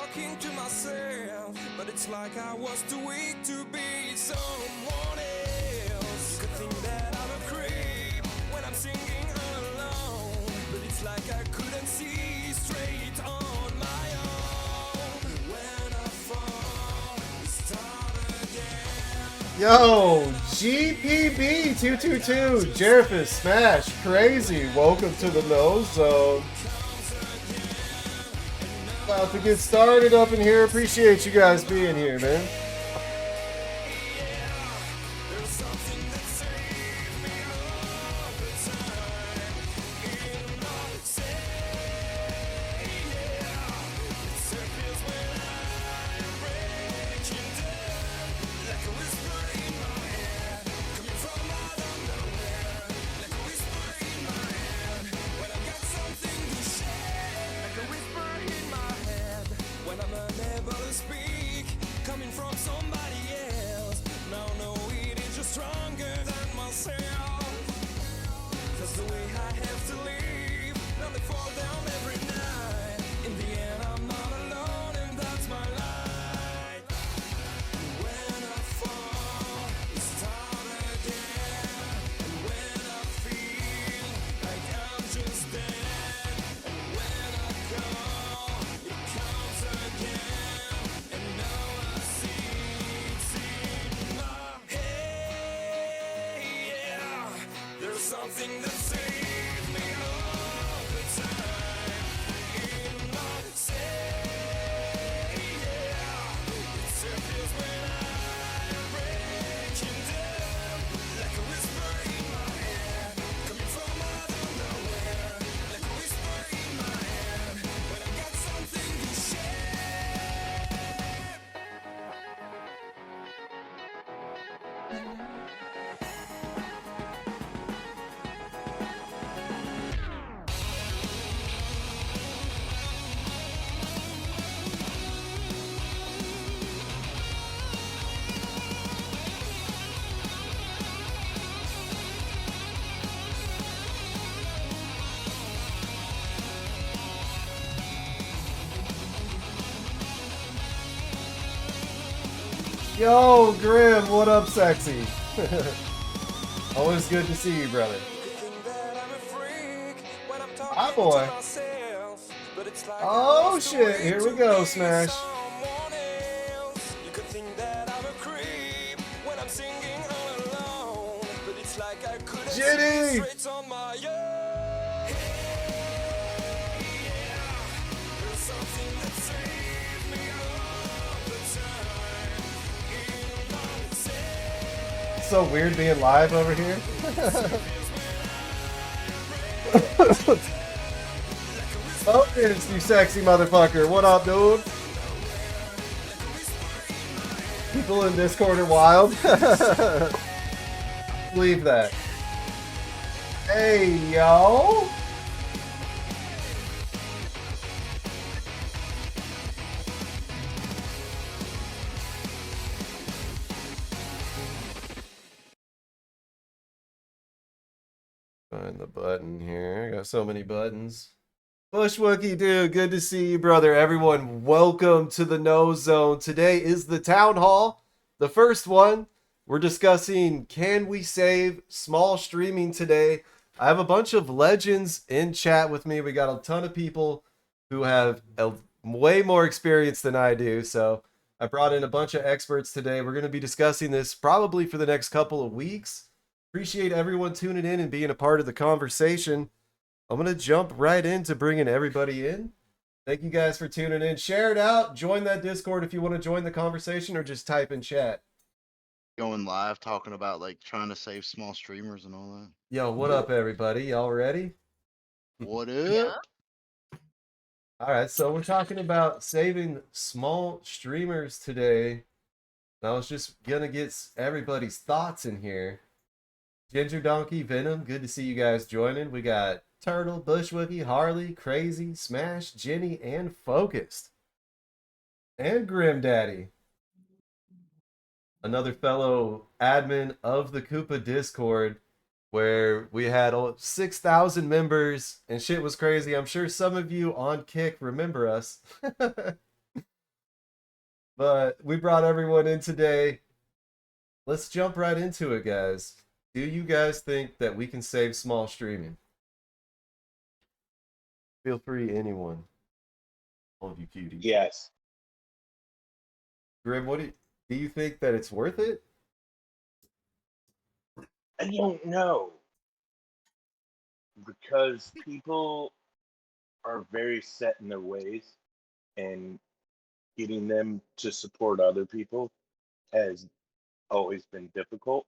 talking to myself, but it's like I was too weak to be someone else. You could think that I'm a creep when I'm singing alone, but it's like I couldn't see straight on my own. When I fall, start again. Yo, GPB222, Jervis Smash, crazy. Welcome to the No Zone. About to get started up in here. Appreciate you guys being here, man. Something that saves me all the time. In my say, yeah. It feels when I'm breaking down, like a whisper in my head, coming from out of nowhere, like a whisper in my head, when I got something to share. Yo, Grim, what up, sexy? Always good to see you, brother. Hi, boy. Oh, shit. Here we go, Smash. Jenny! So weird being live over here. Focus, you sexy motherfucker. What up, dude? People in Discord are wild. Believe that. Hey, yo. Find the button here. I got so many buttons. Bushwookie, dude, good to see you, brother. Everyone, welcome to the No Zone. Today is the Town Hall, the first one. We're discussing, can we save small streaming today? I have a bunch of legends in chat with me. We got a ton of people who have way more experience than I do, so I brought in a bunch of experts today. We're going to be discussing this probably for the next couple of weeks. Appreciate everyone tuning in and being a part of the conversation. I'm going to jump right into bringing everybody in. Thank you guys for tuning in. Share it out. Join that Discord if you want to join the conversation, or just type in chat. Going live, talking about like trying to save small streamers and all that. Yo, what up, everybody? Y'all ready? What up? All right, so we're talking about saving small streamers today. I was just going to get everybody's thoughts in here. Ginger Donkey, Venom, good to see you guys joining. We got Turtle, Bushwookie, Harley, Crazy, Smash, Jenny, and Focused. And Grim Daddy. Another fellow admin of the Koopa Discord, where we had 6,000 members and shit was crazy. I'm sure some of you on Kick remember us. we brought everyone in today. Let's jump right into it, guys. Do you guys think that we can save small streaming? Feel free, anyone. All of you cuties. Yes. Grim, do you think that it's worth it? I don't know. Because people are very set in their ways, and getting them to support other people has always been difficult.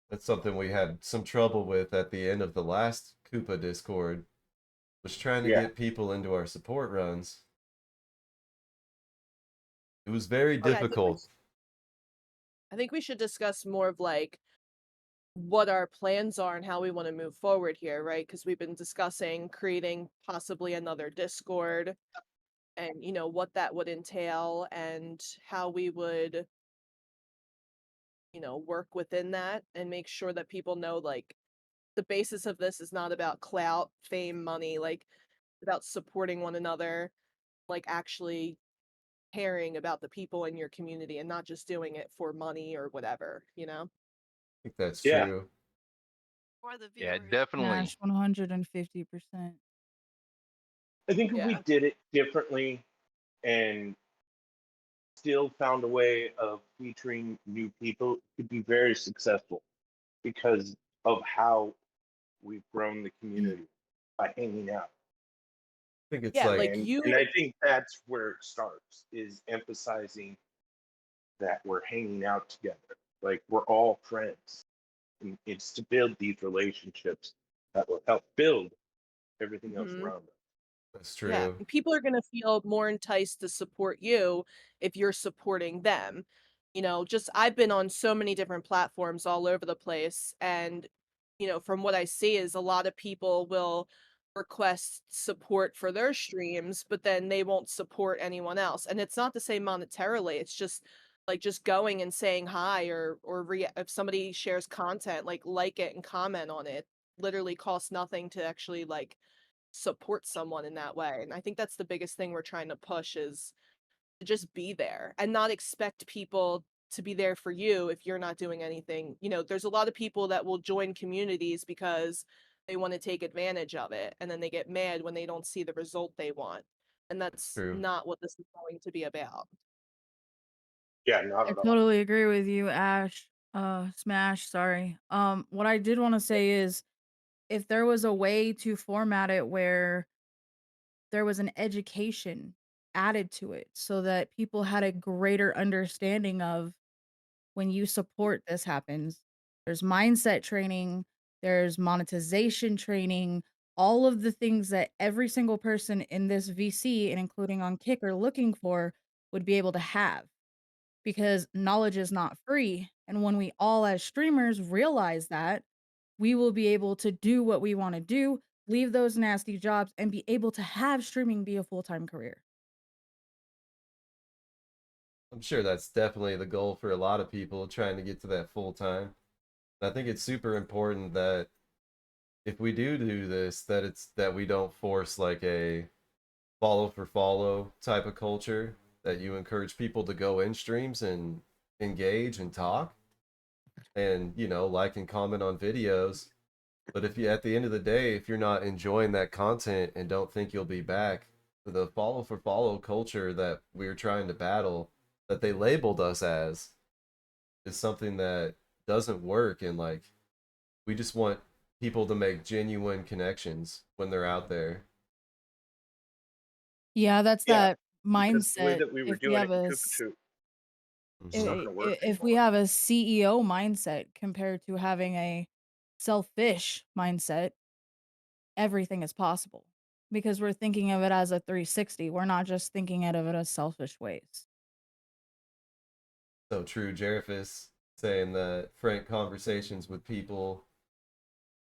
That's something we had some trouble with at the end of the last Koopa Discord, was trying to Yeah. get people into our support runs. It was very Yeah, difficult. I think we should discuss more of like what our plans are and how we want to move forward here, right? Because we've been discussing creating possibly another Discord and what that would entail and how we would work within that and make sure that people know like the basis of this is not about clout, fame, money, like about supporting one another, like actually caring about the people in your community and not just doing it for money or whatever. I think that's Yeah. true. For the Yeah, viewers. definitely. Smash 150%. I think if we Yeah. did it differently and still found a way of featuring new people, it could be very successful because of how we've grown the community by hanging out. I think it's Yeah, like, like And I think that's where it starts, is emphasizing that we're hanging out together. Like we're all friends. And it's to build these relationships that will help build everything else Mhm. around us. that's true. Yeah, and people are going to feel more enticed to support you if you're supporting them. Just I've been on so many different platforms all over the place, and from what I see is a lot of people will request support for their streams, but then they won't support anyone else. And it's not to say monetarily, it's just like just going and saying hi or if somebody shares content, like it and comment on it. Literally costs nothing to actually like support someone in that way. And I think that's the biggest thing we're trying to push is to just be there and not expect people to be there for you if you're not doing anything. There's a lot of people that will join communities because they want to take advantage of it and then they get mad when they don't see the result they want. And that's True. not what this is going to be about. Yeah, not I at all. totally agree with you, Ash. Smash, sorry. What I did want to say is if there was a way to format it where there was an education added to it so that people had a greater understanding of when you support this happens. There's mindset training, there's monetization training, all of the things that every single person in this VC and including on Kick are looking for would be able to have because knowledge is not free. And when we all as streamers realize that, we will be able to do what we want to do, leave those nasty jobs, and be able to have streaming be a full-time career. I'm sure that's definitely the goal for a lot of people trying to get to that full time. I think it's super important that if we do this, that we don't force like a follow for follow type of culture, that you encourage people to go in streams and engage and talk and like and comment on videos. But if you, at the end of the day, if you're not enjoying that content and don't think you'll be back, the follow for follow culture that we're trying to battle, that they labeled us as, is something that doesn't work. And like, we just want people to make genuine connections when they're out there. Yeah, that's Yeah, that Because the way mindset. that we were If we doing have it in a Koopa Troop, Mhm. not gonna work if we anymore. have a CEO mindset compared to having a selfish mindset, everything is possible because we're thinking of it as a 360. We're not just thinking of it as selfish ways. So true. Jerifus saying that frank conversations with people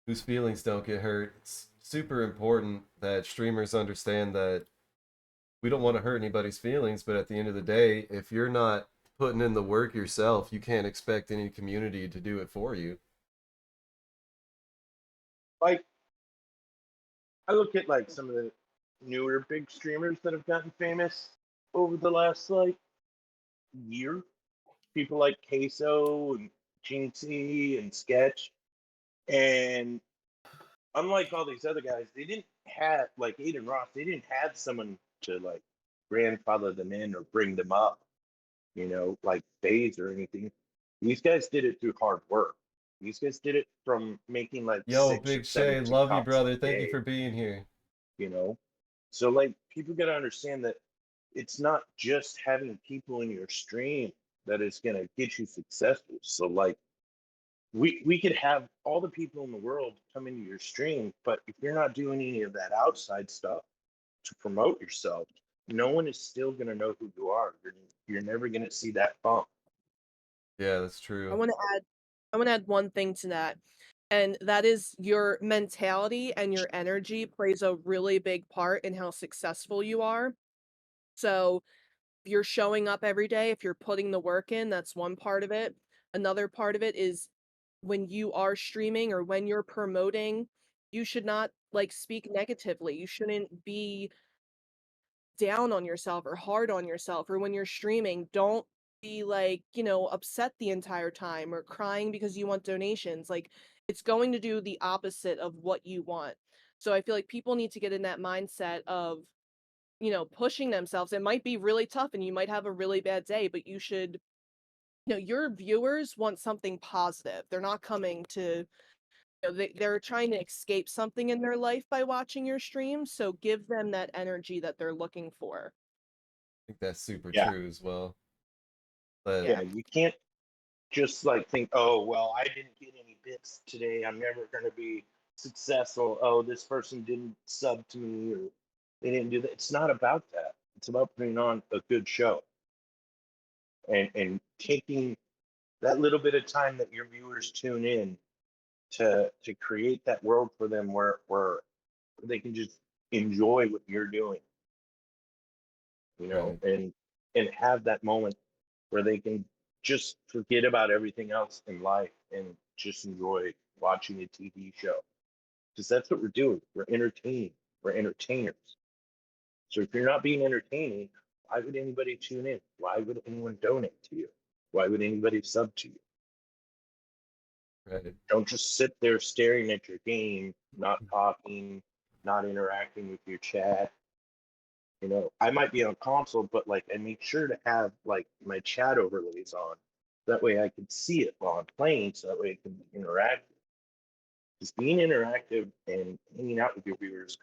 whose feelings don't get hurt. It's super important that streamers understand that we don't want to hurt anybody's feelings, but at the end of the day, if you're not putting in the work yourself, you can't expect any community to do it for you. Like, I look at like some of the newer big streamers that have gotten famous over the last like year. People like Queso and Jinxie and Sketch. And unlike all these other guys, they didn't have, like Aiden Ross, they didn't have someone to like grandfather them in or bring them up, like FaZe or anything. These guys did it through hard work. These guys did it from making like Yo, 6 or Big 7 Shay, love you, TikToks brother. a Thank you day, for being here. you know? So like people gotta understand that it's not just having people in your stream that is gonna get you successful. So like we could have all the people in the world come into your stream, but if you're not doing any of that outside stuff to promote yourself, no one is still gonna know who you are. You're never gonna see that bump. Yeah, that's I true. want to add one thing to that. And that is your mentality and your energy plays a really big part in how successful you are. So, if you're showing up every day, if you're putting the work in, that's one part of it. Another part of it is when you are streaming or when you're promoting, you should not like speak negatively. You shouldn't be down on yourself or hard on yourself, or when you're streaming, don't be like, upset the entire time or crying because you want donations. Like it's going to do the opposite of what you want. So I feel like people need to get in that mindset of, pushing themselves. It might be really tough and you might have a really bad day, but you should, your viewers want something positive. They're not coming to, they're trying to escape something in their life by watching your stream. So give them that energy that they're looking for. I think that's super Yeah. true as well. But Yeah, you can't just like think, oh, well, I didn't get any bits today. I'm never going to be successful. Oh, this person didn't sub to me or they didn't do that. It's not about that. It's about putting on a good show and taking that little bit of time that your viewers tune in to create that world for them where they can just enjoy what you're doing, right. and have that moment where they can just forget about everything else in life and just enjoy watching a TV show. Because that's what we're doing. We're entertaining. We're entertainers. So if you're not being entertaining, why would anybody tune in? Why would anyone donate to you? Why would anybody sub to you? Right. Don't just sit there staring at your game, not talking, not interacting with your chat. I might be on console, but like I make sure to have like my chat overlays on. That way I can see it while I'm playing, so that way it can be interactive. Just being interactive and hanging out with your viewers,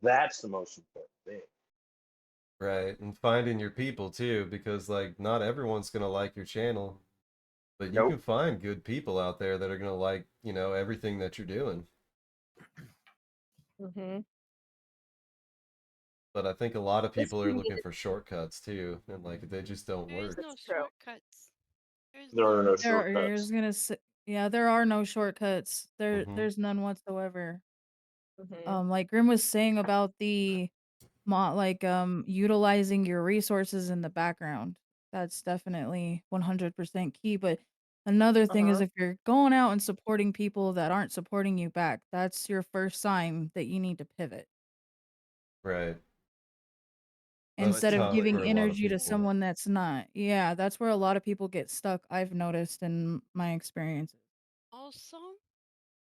that's the most important thing. Right. And finding your people too, because like not everyone's gonna like your channel, but you can Nope. find good people out there that are gonna like, everything that you're doing. Mm-hmm. But I think a lot of This people are looking community, for shortcuts too, and like they just don't There is work. no true. shortcuts. There's There are none. no There, I was shortcuts. gonna say, yeah, there are no shortcuts. Mm-hmm. There's none whatsoever. Mm-hmm. Like Grim was saying about the utilizing your resources in the background. That's definitely 100% key. But another thing is Uh-huh. if you're going out and supporting people that aren't supporting you back, that's your first sign that you need to pivot. Right. That's Instead of tough giving for a lot of energy to people. someone that's not. Yeah, that's where a lot of people get stuck, I've noticed in my experiences. Also,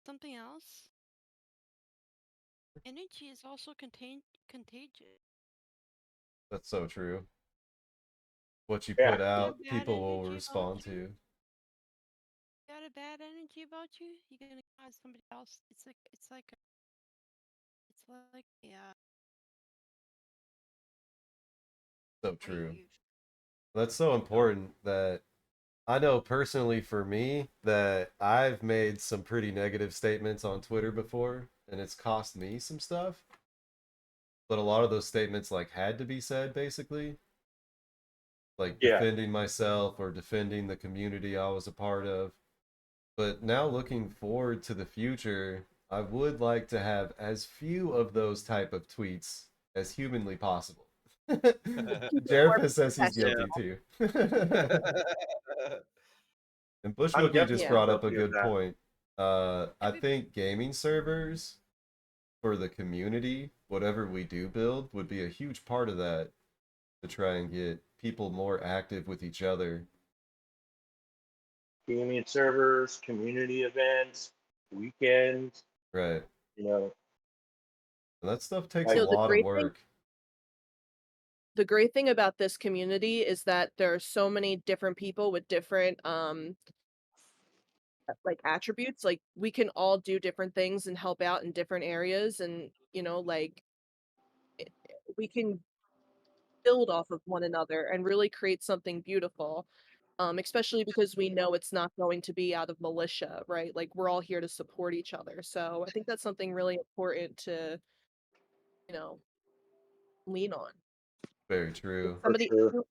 something else. Energy is also contagious. That's so true. What you Yeah. put Got out, bad people will energy about respond you. to. Got a bad energy about you. You're gonna cause somebody else. It's like yeah. So true. Wave. That's so important that I know personally for me that I've made some pretty negative statements on Twitter before, and it's cost me some stuff. But a lot of those statements like had to be said basically, like Yeah. defending myself or defending the community I was a part of. But now looking forward to the future, I would like to have as few of those type of tweets as humanly possible. Keep it more Jervis says he's professional. guilty too. And I'm Bushwookie just definitely Yeah. brought up a guilty of good that. point. I Every think gaming servers for the community, whatever we do build, would be a huge part of that. to try and get people more active with each other. Gaming servers, community events, weekends, Right. you know. And that stuff takes I a So the lot of great thing work. the great thing about this community is that there are so many different people with different like attributes. Like we can all do different things and help out in different areas, and like we can build off of one another and really create something beautiful. Especially because we know it's not going to be out of militia, right? Like we're all here to support each other. So I think that's something really important to, you know, lean on. Very If true. for somebody sure.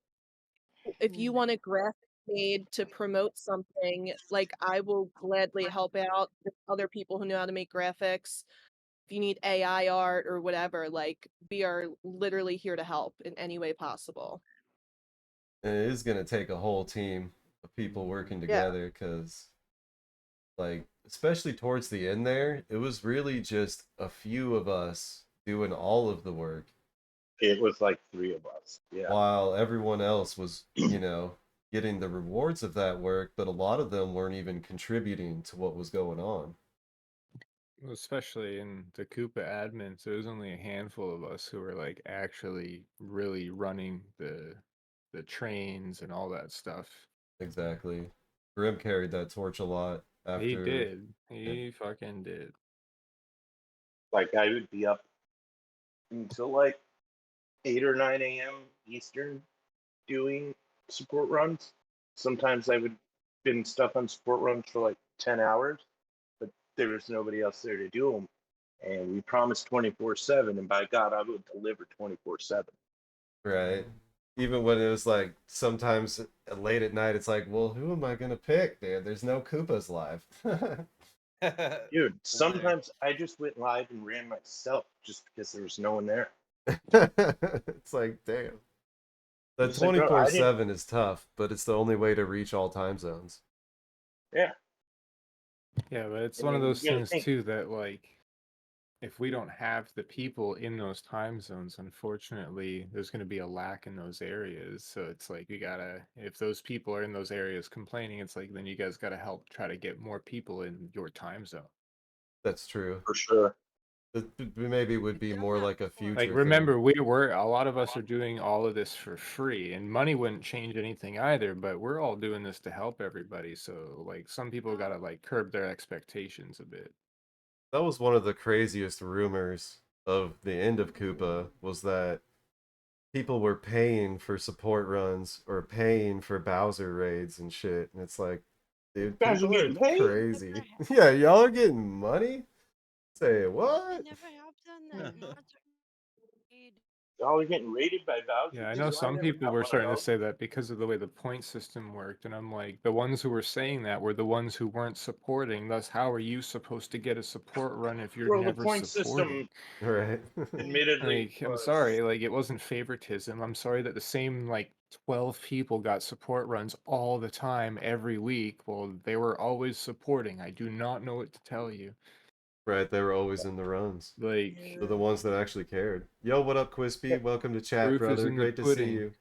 if you want a graphic made to promote something, like I will gladly help out with other people who know how to make graphics. If you need AI art or whatever, like we are literally here to help in any way possible. And it is going to take a whole team of people working Yeah. together because, like, especially towards the end there, it was really just a few of us doing all of the work It was like 3 of us. Yeah. while everyone else was, getting the rewards of that work, but a lot of them weren't even contributing to what was going on. Well, especially in the Koopa admins, there was only a handful of us who were like actually really running the trains and all that stuff. Exactly. Grim carried that torch a lot He after. did. He fucking did. Like I would be up until like 8 or 9 a.m. Eastern doing support runs. Sometimes I would been stuck on support runs for like 10 hours, but there was nobody else there to do them. And we promised 24/7, and by God, I would deliver 24/7. Right. Even when it was like sometimes late at night, it's like, well, who am I gonna pick, dude? There's no Koopas live. Dude, sometimes I just went live and ran myself just because there was no one there. It's like, damn. The It's like, bro, I didn't- 24/7 is tough, but it's the only way to reach all time zones. Yeah. Yeah, but it's I one of mean, those you gotta things think. too that like if we don't have the people in those time zones, unfortunately, there's going to be a lack in those areas. So it's like if those people are in those areas complaining, it's like then you guys got to help try to get more people in your time zone. That's true. For sure. Maybe would We've be done more that like a before. future Like thing. remember, a lot of us are doing all of this for free, and money wouldn't change anything either. But we're all doing this to help everybody. So like some people got to like curb their expectations a bit. That was one of the craziest rumors of the end of Koopa was that people were paying for support runs or paying for Bowser raids and shit. And it's like, dude, Guys are people are getting paid? crazy. Yeah, y'all are getting money? Say what? I never have done that. Mods are paid. Y'all are getting raided by Bowser. Yeah, I too? know some never people got were one of starting to those. say that because of the way the point system worked, and I'm like, the ones who were saying that were the ones who weren't supporting. Thus, how are you supposed to get a support run if you're Well, the never point supporting? system, Right. admittedly, Like, I'm was sorry, like it wasn't favoritism. I'm sorry that the same like 12 people got support runs all the time every week. Well, they were always supporting. I do not know what to tell you. Right, they were always in the runs. Like, They're the ones that actually cared. Yo, what up, Quispy? Welcome to chat, proof is brother. in the Great to see pudding. you.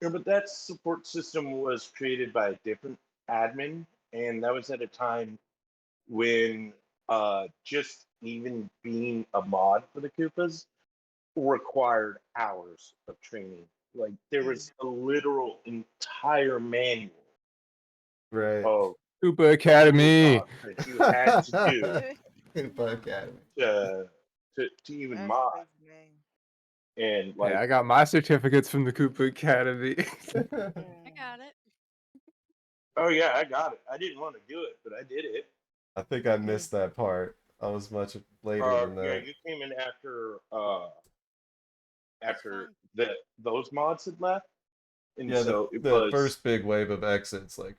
Yeah, but that support system was created by a different admin, and that was at a time when just even being a mod for the Koopas required hours of training. Like there was a literal entire manual Right. of Koopa Academy. tasks that you had to do Koopa Academy. to even That's mod. crazy, man. And like Yeah, I got my certificates from the Koopa Academy. I got it. oh yeah, I got it. I didn't want to do it, but I did it. I think I missed that part. I was much later than Yeah, that. you came in after It's fun. those mods had left, and Yeah, so it the was first big wave of exits, like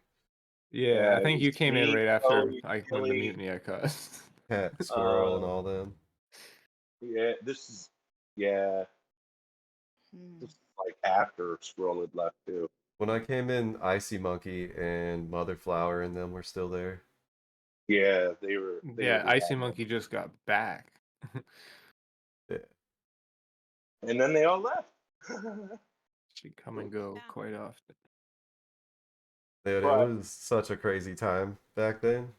Yeah, I it think was you came in me, right after Chloe, I won the Billy. mutiny I caused. Cat, Squirrel, and all them. Yeah, this is yeah, this is like after Squirrel had left too. When I came in, Icy Monkey and Mother Flower and them were still there. Yeah, they were. Yeah, the Icy admin. Monkey just got back. Yeah. And then they all left. She come and go Yeah. quite often. Dude, it But was such a crazy time back then.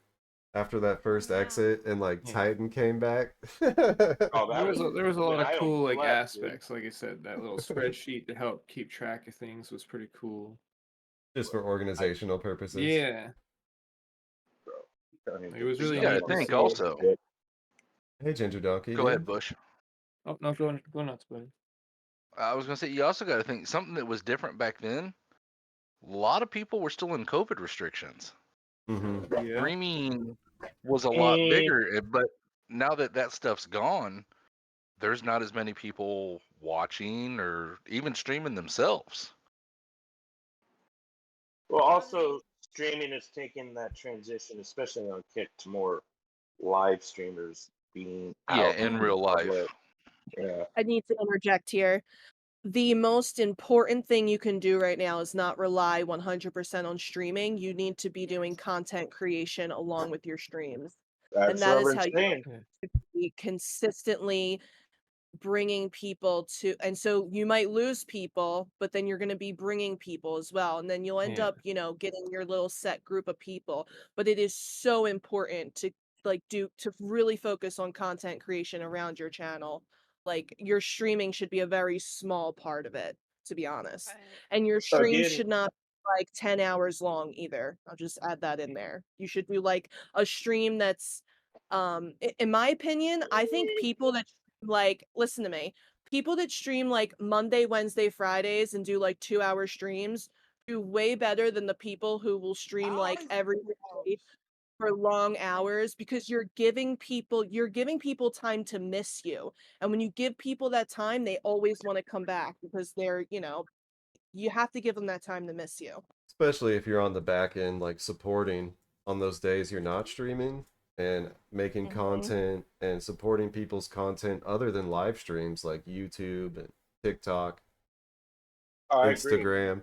After that first Yeah. exit and like Yeah. Titan came back. oh, that There was was a when lot of I cool almost like left, dude. aspects. Like I said, that little spreadsheet to help keep track of things was pretty cool. Just for organizational purposes. Yeah, Bro, I mean, it was You really gotta neat to think see. also. Hey, Ginger Donkey. Go dude. ahead, Bush. Oh no, go nuts, buddy. I was gonna say you also got to think something that was different back then. A lot of people were still in COVID restrictions. Mhm. Yeah. Streaming was a lot bigger, but now that that stuff's gone, there's not as many people watching or even streaming themselves. Well, also streaming is taking that transition, especially on Kick, to more live streamers being Yeah, out in the real life. public. Yeah. I need to interject here. The most important thing you can do right now is not rely 100% on streaming. You need to be doing content creation along with your streams. And That's that what is I'm how you saying. be consistently bringing people to, and so you might lose people, but then you're going to be bringing people as well, and then you'll end Yeah. up, you know, getting your little set group of people. But it is so important to to really focus on content creation around your channel. Like, your streaming should be a very small part of it, to be honest. Right. And your streams Again, should not be like 10 hours long either. I'll just add that in there. You should do like a stream that's in my opinion, I think people that like, listen to me, people that stream like Monday, Wednesday, Fridays and do like 2-hour streams do way better than the people who will stream like every day for long hours, because you're giving people time to miss you. And when you give people that time, they always want to come back because they're, you know, you have to give them that time to miss you. Especially if you're on the back end, like supporting on those days you're not streaming and making Mhm. content and supporting people's content other than live streams like YouTube and TikTok, I agree. Instagram.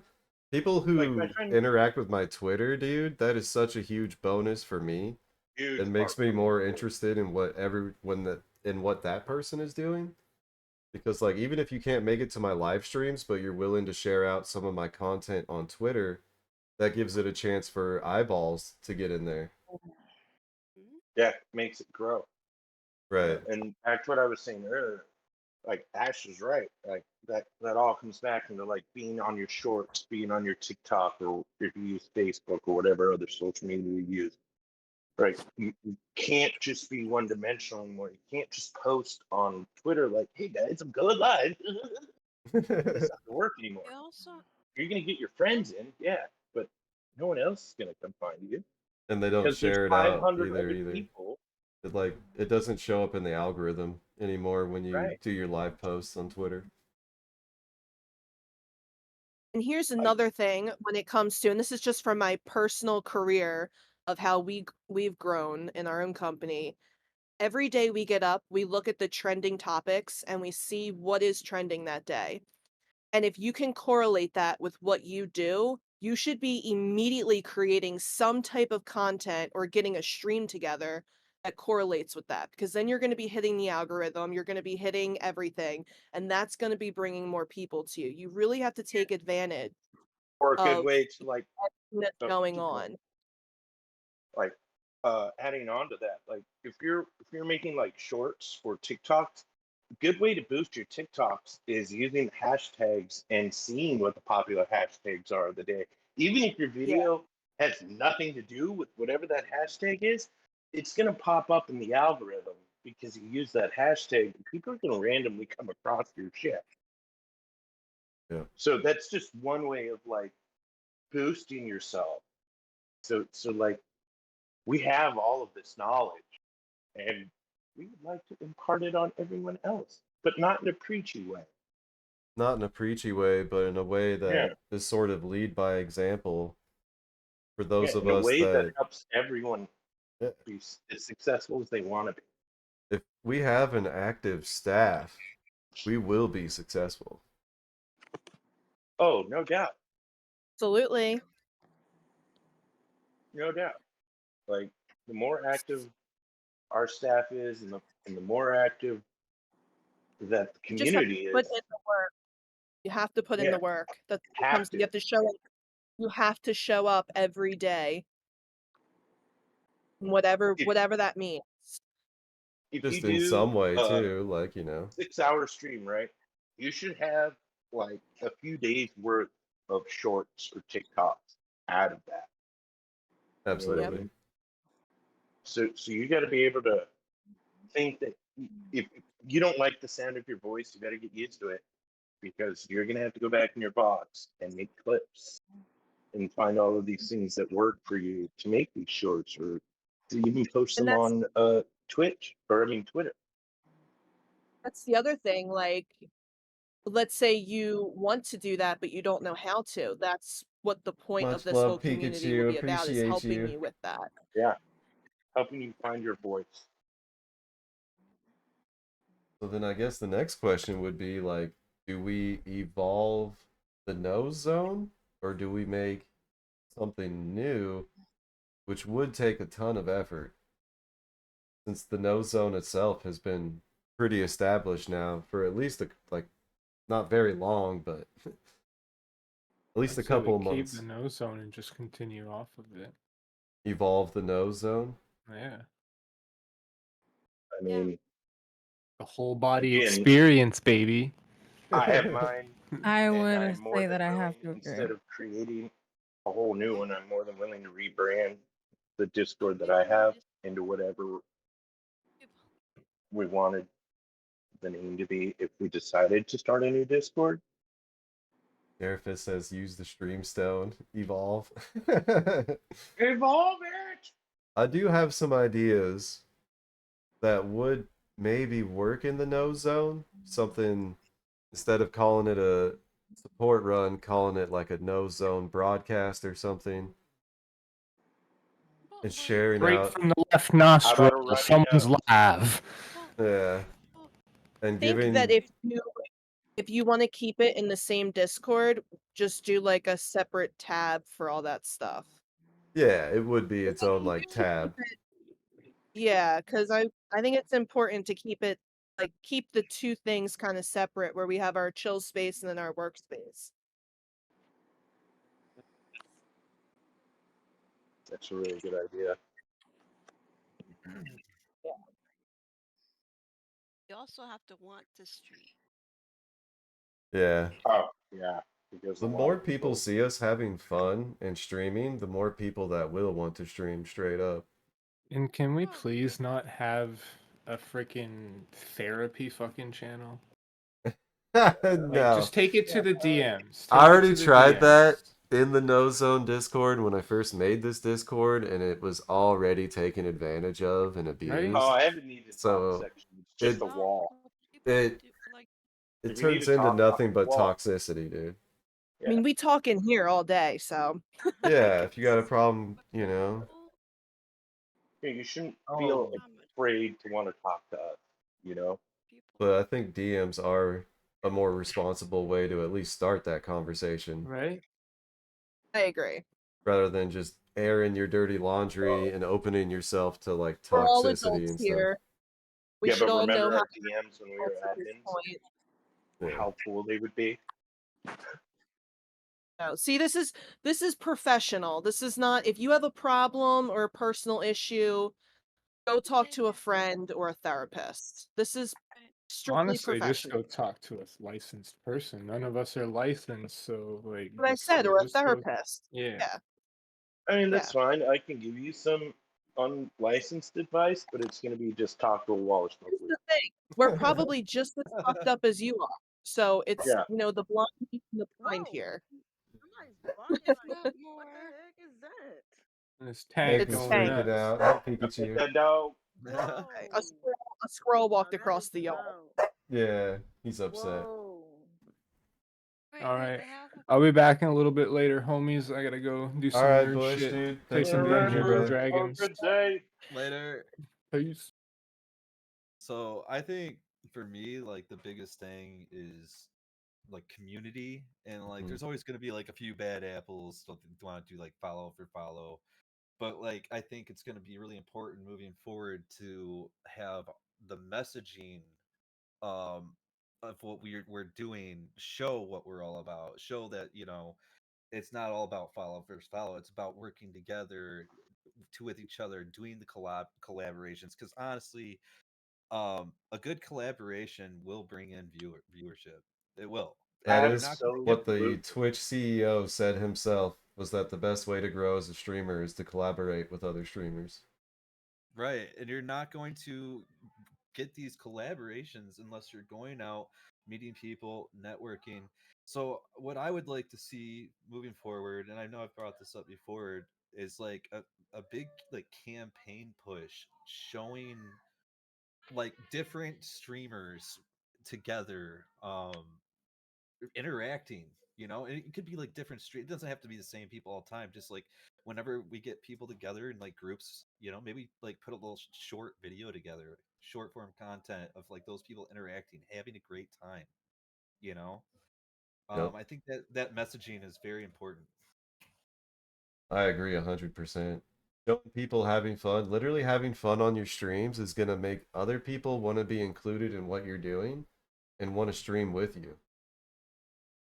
People who Like my friend, interact with my Twitter, dude, that is such a huge bonus for me. huge It makes part me for more too. interested in what that person is doing. Because like even if you can't make it to my live streams, but you're willing to share out some of my content on Twitter, that gives it a chance for eyeballs to get in there. Yeah, makes it grow. Right. And back to what I was saying earlier, like Ash is right. Like that all comes back into like being on your shorts, being on your TikTok, or if you use Facebook or whatever other social media you use. Right. You can't just be one dimensional anymore. You can't just post on Twitter like, hey guys, I'm going live. It's not gonna work anymore. You also You're gonna get your friends in, yeah, but no one else is gonna come find you. And they don't Because there's share it out 500 either other people. It doesn't show up in the algorithm anymore when you Right. do your live posts on Twitter. And here's another thing when it comes to, and this is just from my personal career of how we've grown in our own company. Every day we get up, we look at the trending topics and we see what is trending that day. And if you can correlate that with what you do, you should be immediately creating some type of content or getting a stream together that correlates with that, because then you're going to be hitting the algorithm, you're going to be hitting everything, and that's going to be bringing more people to you. You really have to take advantage Or a good of way to like everything that's oh, going keep going. on. Like adding on to that, like if you're making like shorts for TikToks, a good way to boost your TikToks is using hashtags and seeing what the popular hashtags are of the day. Even if your video has nothing to do with whatever that hashtag is, it's gonna pop up in the algorithm because you use that hashtag and people are gonna randomly come across your shit. Yeah. So that's just one way of like boosting yourself. So like we have all of this knowledge and we would like to impart it on everyone else, but not in a preachy way. Not in a preachy way, but in a way that Yeah. is sort of lead by example for those Yeah, of in a us way that that helps everyone Yeah. be as successful as they want to be. if we have an active staff, we will be successful. Oh, no doubt. Absolutely. No doubt. Like the more active our staff is and the more active that the You just have to community put is, in the work. You have to put in Yeah, the work. That have comes. You to. have to show up. You have to show up every day, whatever If that means. if you Just in do some way a too, like, you know. 6 hour stream, right? You should have like a few days worth of shorts or TikToks out of that. You know what I Absolutely. mean? So you got to be able to think that if you don't like the sound of your voice, you got to get used to it because you're gonna have to go back in your box and make clips and find all of these things that work for you to make these shorts or to even post And them that's on Twitch or I mean Twitter. the other thing. Like, let's say you want to do that, but you don't know how to. That's what the point of Much this whole love, community will Pikachu. be about, is Appreciate helping you. you with that. Yeah, helping you find your voice. So then I guess the next question would be like, do we evolve the nose zone or do we make something new, which would take a ton of effort since the nose zone itself has been pretty established now for at least like not very long, but at least a I'd say we couple of keep months. the nose zone and just continue off of it. Evolve the nose zone. Yeah. I mean, The whole body again, experience, baby. I have mine, I and would I'm more say than that I willing, have to agree. instead of creating a whole new one, I'm more than willing to rebrand the Discord that I have into whatever we wanted the name to be if we decided to start a new Discord. Garifus says use the stream stone. Evolve. Evolve it! I do have some ideas that would maybe work in the nose zone. Something, instead of calling it a support run, calling it like a nose zone broadcast or something, and sharing Straight out, from the left How nostril, about a runny someone's nose? live. yeah, and I think that giving, if you want to keep it in the same Discord, just do like a separate tab for all that stuff. yeah, it would be its own like To keep tab. it- Yeah, because I think it's important to keep it, like, keep the two things kind of separate, where we have our chill space and then our workspace. That's a really good idea. You also have to want to stream. Yeah. Oh, yeah. Because The a lot more of people see us having fun and streaming, the more people that will want to stream straight up. And can we please not have a freaking therapy fucking channel? Like, No. just take it to the DMs. I Take it already to the tried that DMs. in the No Zone Discord when I first made this Discord, and it was already taken advantage of and abused. Oh, I haven't needed So, talk section. It's just a it- wall. It Like, it If you need turns to into talk nothing but wall. toxicity, dude. I mean, we talk in here all day, so. Yeah, if you got a problem, you know. Yeah, you shouldn't Oh. feel afraid to want to talk to us, you know? But I think DMs are a more responsible way to at least start that conversation, Right? I agree. rather than just airing your dirty laundry and opening yourself to like We're all toxicity adults and here. We Yeah, should but all know remember how our DMs when we were at this admins? point. stuff. Yeah. How cool they would be. No, see, this is professional. This is not, if you have a problem or a personal issue, go talk to a friend or a therapist. This is strictly Honestly, just professional. go talk to a licensed person. None of us are licensed, so like. What I just- said, or a just go- therapist. Yeah. Yeah. I mean, that's fine. I can give you some unlicensed advice, but it's going to be just talk to a wall of smoke. Here's the thing. We're probably just as fucked up as you are. So it's, Yeah. the blind leading the blind here. not more. This tank It's going tank. Freaking nuts. out. Hey, Pikachu. Nintendo. Okay, a squirrel walked across the yard. Yeah, he's upset. All right. I'll be back in a little bit later, homies. I gotta go do some All right, nerd Bush, shit. dude. Play Thanks for some being Dungeons here, and brother. Dragons. Good day. Later. Peace. So I think for me, like the biggest thing is like community, and like there's always going to be like a few bad apples. Don't want to do like follow for follow, but like I think it's going to be really important moving forward to have the messaging of what we're doing show what we're all about. Show that, it's not all about follow versus follow. It's about working together with each other, doing the collaborations. Because honestly, a good collaboration will bring in viewership. It will. That You're is not going to get what the Twitch CEO said himself, was that the best way to grow as a streamer is to collaborate with other streamers. right, and you're not going to get these collaborations unless you're going out, meeting people, networking. So what I would like to see moving forward, and I know I've brought this up before, is like a big like campaign push showing like different streamers together, interacting, and it could be like different street. It doesn't have to be the same people all the time. Just like whenever we get people together in like groups, maybe like put a little short video together, short form content of like those people interacting, having a great time. You know, Yep. I think that messaging is very important. I agree 100%. Showing people having fun, literally having fun on your streams is going to make other people want to be included in what you're doing and want to stream with you.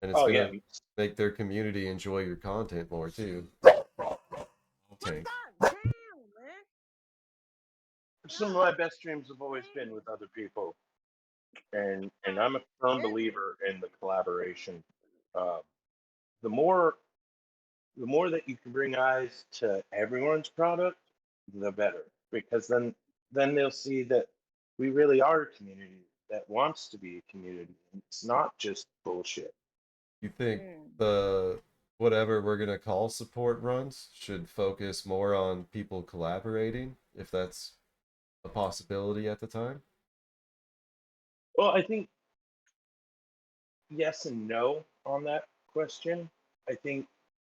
And it's Oh going yeah, to make their community enjoy your content more too. Tank. some of my best streams have always been with other people, and I'm a firm believer in the collaboration. Uh, the more that you can bring eyes to everyone's product, the better, because then they'll see that we really are a community that wants to be a community. It's not just bullshit. You think the whatever we're gonna call support runs should focus more on people collaborating, if that's a possibility at the time? Well, I think yes and no on that question. I think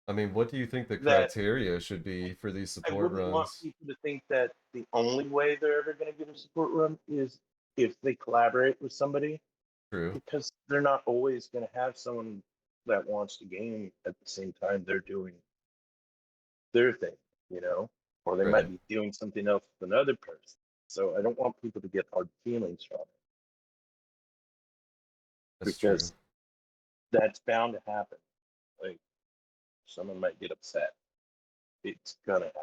I mean, what do you think the that criteria should be for these I support wouldn't want runs? people to think that the only way they're ever going to get a support run is if they collaborate with somebody, True. because they're not always going to have someone that wants to game at the same time they're doing their thing, or they might Right. be doing something else with another person. So I don't want people to get hard feelings from it, That's true. because that's bound to happen. Like, someone might get upset. It's gonna happen,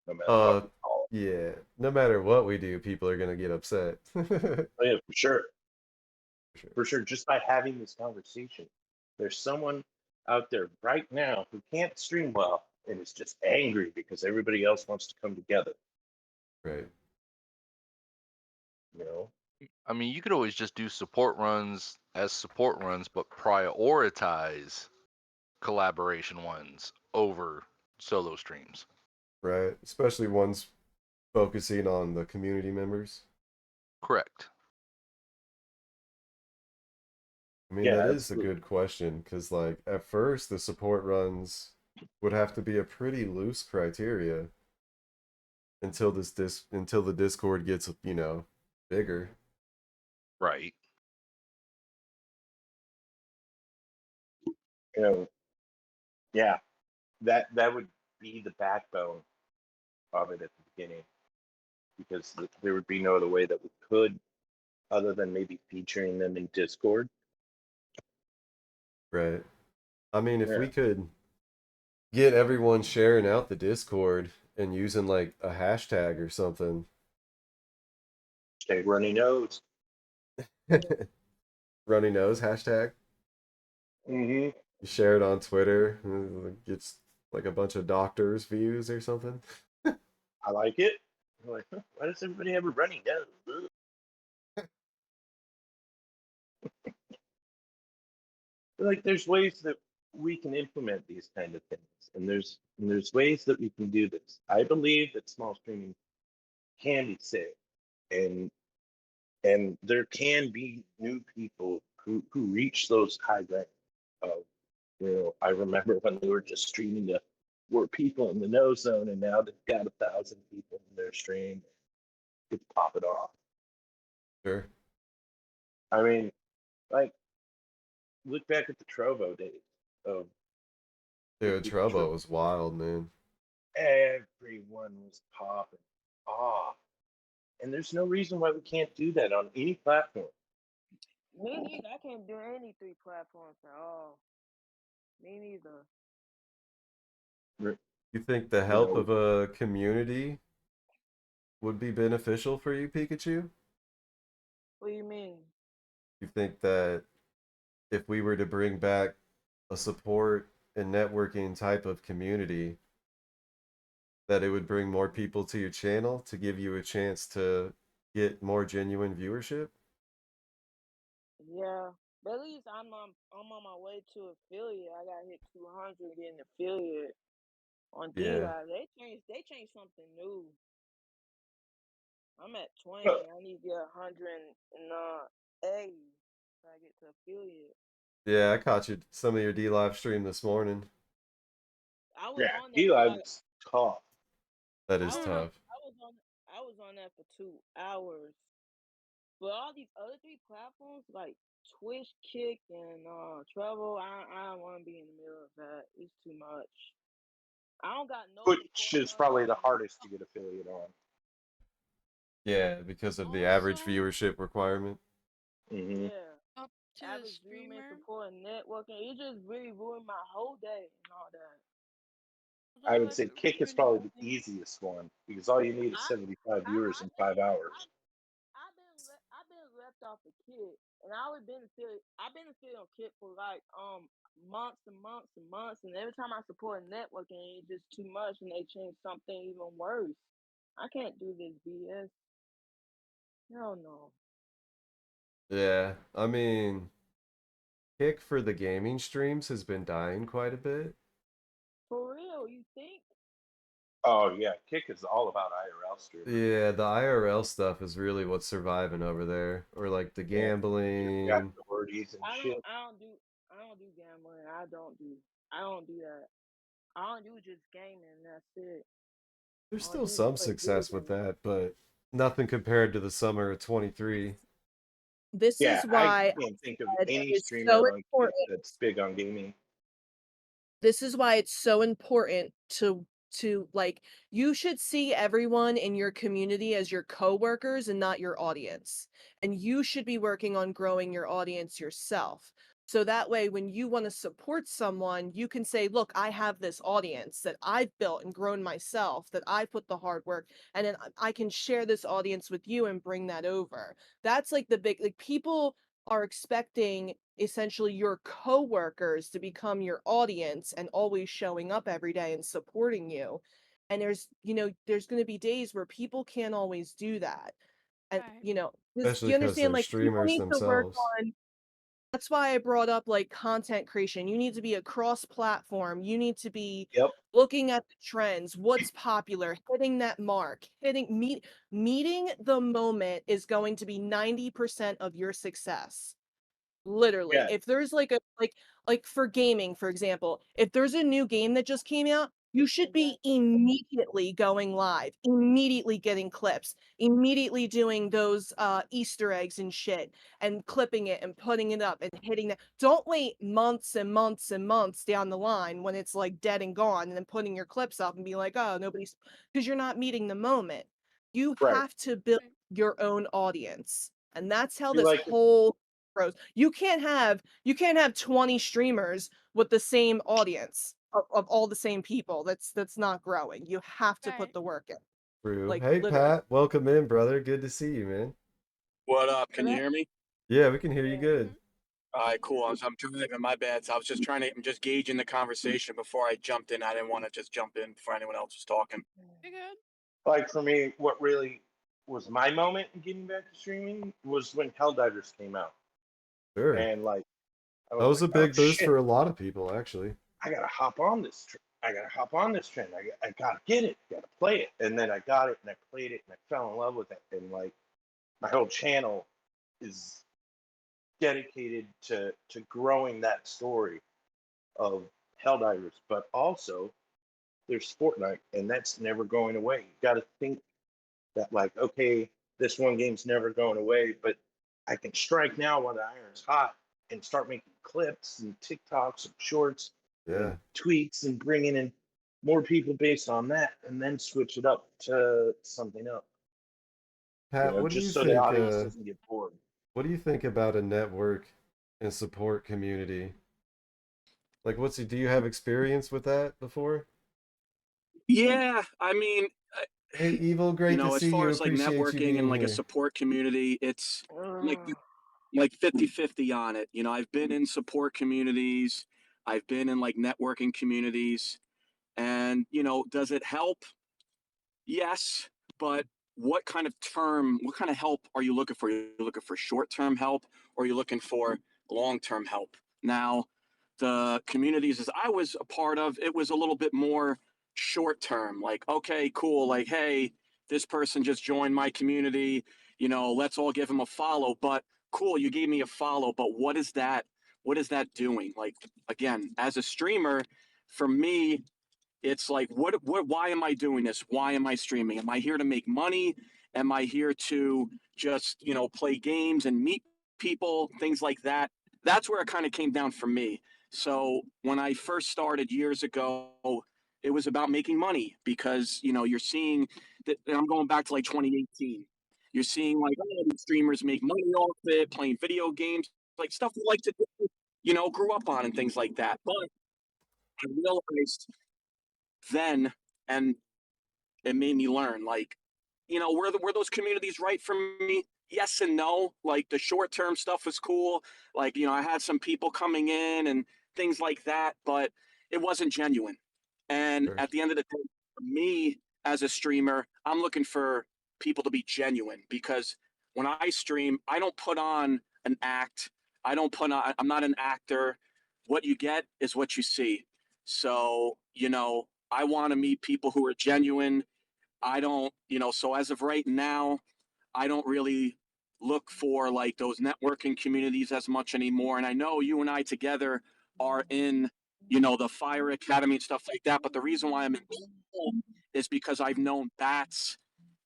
no matter what we call it. Yeah. No matter what we do, people are gonna get upset. Oh, yeah, for sure. Sure. For sure, just by having this conversation, there's someone out there right now who can't stream well and is just angry because everybody else wants to come together. Right. I mean, you could always just do support runs as support runs, but prioritize collaboration ones over solo streams. Right. Especially ones focusing on the community members. Correct. I mean, that is a good question, because like at first the support runs would have to be a pretty loose criteria until until the Discord gets, bigger. Right. Yeah, that would be the backbone of it at the beginning, because there would be no other way that we could, other than maybe featuring them in Discord. Right. I mean, if we could get everyone sharing out the Discord and using like a hashtag or something. Hashtag runny nose. Runny nose hashtag. Mm-hmm. You share it on Twitter, and it gets like a bunch of doctors' views or something. I like it. I'm like, why does everybody have a runny nose? Like, there's ways that we can implement these kind of things, and there's ways that we can do this. I believe that small streaming can be safe, and there can be new people who reach those high ranks of, I remember when they were just streaming to were people in the no zone, and now they've got 1,000 people in their stream. It's pop it off. Sure. I mean, like, look back at the Trovo days of Dude, Trovo was wild, man. everyone was popping off. And there's no reason why we can't do that on any platform. Me neither. I can't do any 3 platforms at all. Me neither. You think the You help know, of a community would be beneficial for you, Pikachu? What do you mean? You think that if we were to bring back a support and networking type of community, that it would bring more people to your channel to give you a chance to get more genuine viewership? Yeah. But at least I'm on my way to affiliate. I got hit 200 getting affiliate on D Yeah. Live. They changed something new. I'm at 20. but I need to get 180 so I get to affiliate. Yeah, I caught you some of your D live stream this morning. I was yeah, on there D for Live like is tough. That I is was tough. I was on that for 2 hours. But all these other 3 platforms like Twitch, Kick, and Treble, I don't want to be in the middle of that. It's too much. I don't got no Twitch support is runs probably the on. hardest to get affiliate on. Yeah, because of the average Also, viewership requirement. Hmm. Yeah, up to the average viewing, streamer. support, and networking. It just really ruined my whole day and all that. I Although would that's say Kick is really probably good the thing. easiest one because all you need is I 75 viewers I in been 5 hours. I've been left off of Kit, and I always been affiliate. I've been affiliate on Kit for like months and months and months, and every time I support networking, it's just too much, and they change something even worse. I can't do this BS. Hell no. Yeah, I mean, Kick for the gaming streams has been dying quite a bit. For real, you think? Oh yeah, Kick is all about IRL streamers. Yeah, the IRL stuff is really what's surviving over there. Or like the Yeah, you got gambling. authorities and shit. I don't do gambling. I don't do that. I don't do just gaming. That's it. There's All I still do is some play video success with games. that, but nothing compared to the summer of 23. This Yeah, is I why can't think of I said any it is streamer so on Kick important. that's big on gaming. This is why it's so important to like you should see everyone in your community as your coworkers and not your audience. And you should be working on growing your audience yourself. So that way when you want to support someone, you can say, "Look, I have this audience that I've built and grown myself, that I put the hard work, and then I can share this audience with you and bring that over." That's like the big like people are expecting essentially your coworkers to become your audience and always showing up every day and supporting you. And there's going to be days where people can't always do that. And Right. because Especially you because understand they're like people streamers need to work themselves. on that's why I brought up like content creation. You need to be a cross platform. You need to be Yep. looking at the trends, what's popular, hitting that mark, meeting the moment is going to be 90% of your success. Literally, Yeah. if there's like for gaming, for example, if there's a new game that just came out, you should be immediately going live, immediately getting clips, immediately doing those Easter eggs and shit, and clipping it and putting it up and hitting that. Don't wait months and months and months down the line when it's like dead and gone, and then putting your clips up and be like, oh, nobody's because you're not meeting the moment. You Right. have to build Right. your own audience. And that's how Be this like, whole grows. You can't have 20 streamers with the same audience of all the same people. That's not growing. You have to put Right. the work in. True. Like Hey, literally. Pat, welcome in, brother. Good to see you, man. What up? Can you Hello? hear me? Yeah, we can hear you Yeah. good. Mhm. All right, cool. I'm driving. My bad. So I was just I'm just gauging the conversation before I jumped in. I didn't want to just jump in before anyone else was talking. You're good. like for me, what really was my moment in getting back to streaming was when Helldivers came out, Sure. and like I That was was like, a oh big boost shit, for a lot of people, actually. I gotta hop on this. I gotta hop on this trend. I gotta get it. Gotta play it. And then I got it, and I played it, and I fell in love with it. And like my whole channel is dedicated to growing that story of Helldivers, but also there's Fortnite, and that's never going away. You got to think that like, okay, this one game's never going away, but I can strike now while the iron's hot and start making clips and TikToks and shorts and Yeah. tweets and bringing in more people based on that, and then switch it up to something else. Pat, what do Just you so the think? audience doesn't get bored. What do you think about a network and support community? Like, do you have experience with that before? Yeah, I mean, Hey, Evil, great to as see far you. as like Appreciate you networking and being like a here. support community, it's like Ugh. like 50-50 on it. I've been in support communities, I've been in like networking communities, and does it help? Yes, but what kind of help are you looking for? Are you looking for short-term help or are you looking for long-term help? Now, the communities as I was a part of, it was a little bit more short-term. Like, okay, cool. Like, hey, this person just joined my community. Let's all give him a follow. But cool, you gave me a follow. But what is that? What is that doing? Like, again, as a streamer, for me, it's like why am I doing this? Why am I streaming? Am I here to make money? Am I here to just play games and meet people, things like that? That's where it kind of came down for me. So when I first started years ago, it was about making money because you're seeing that, and I'm going back to like 2018. You're seeing like, oh, these streamers make money off it, playing video games, like stuff we like to do, grew up on and things like that. But I realized then, and it made me learn, like, were those communities right for me? Yes and no. Like the short term stuff was cool. Like, I had some people coming in and things like that, but it wasn't genuine. And Sure. at the end of the day, for me as a streamer, I'm looking for people to be genuine because when I stream, I don't put on an act. I'm not an actor. What you get is what you see. So, I want to meet people who are genuine. I don't, so as of right now, I don't really look for like those networking communities as much anymore. And I know you and I together are in, the Fire Academy and stuff like that. But the reason why I'm in is because I've known Bats.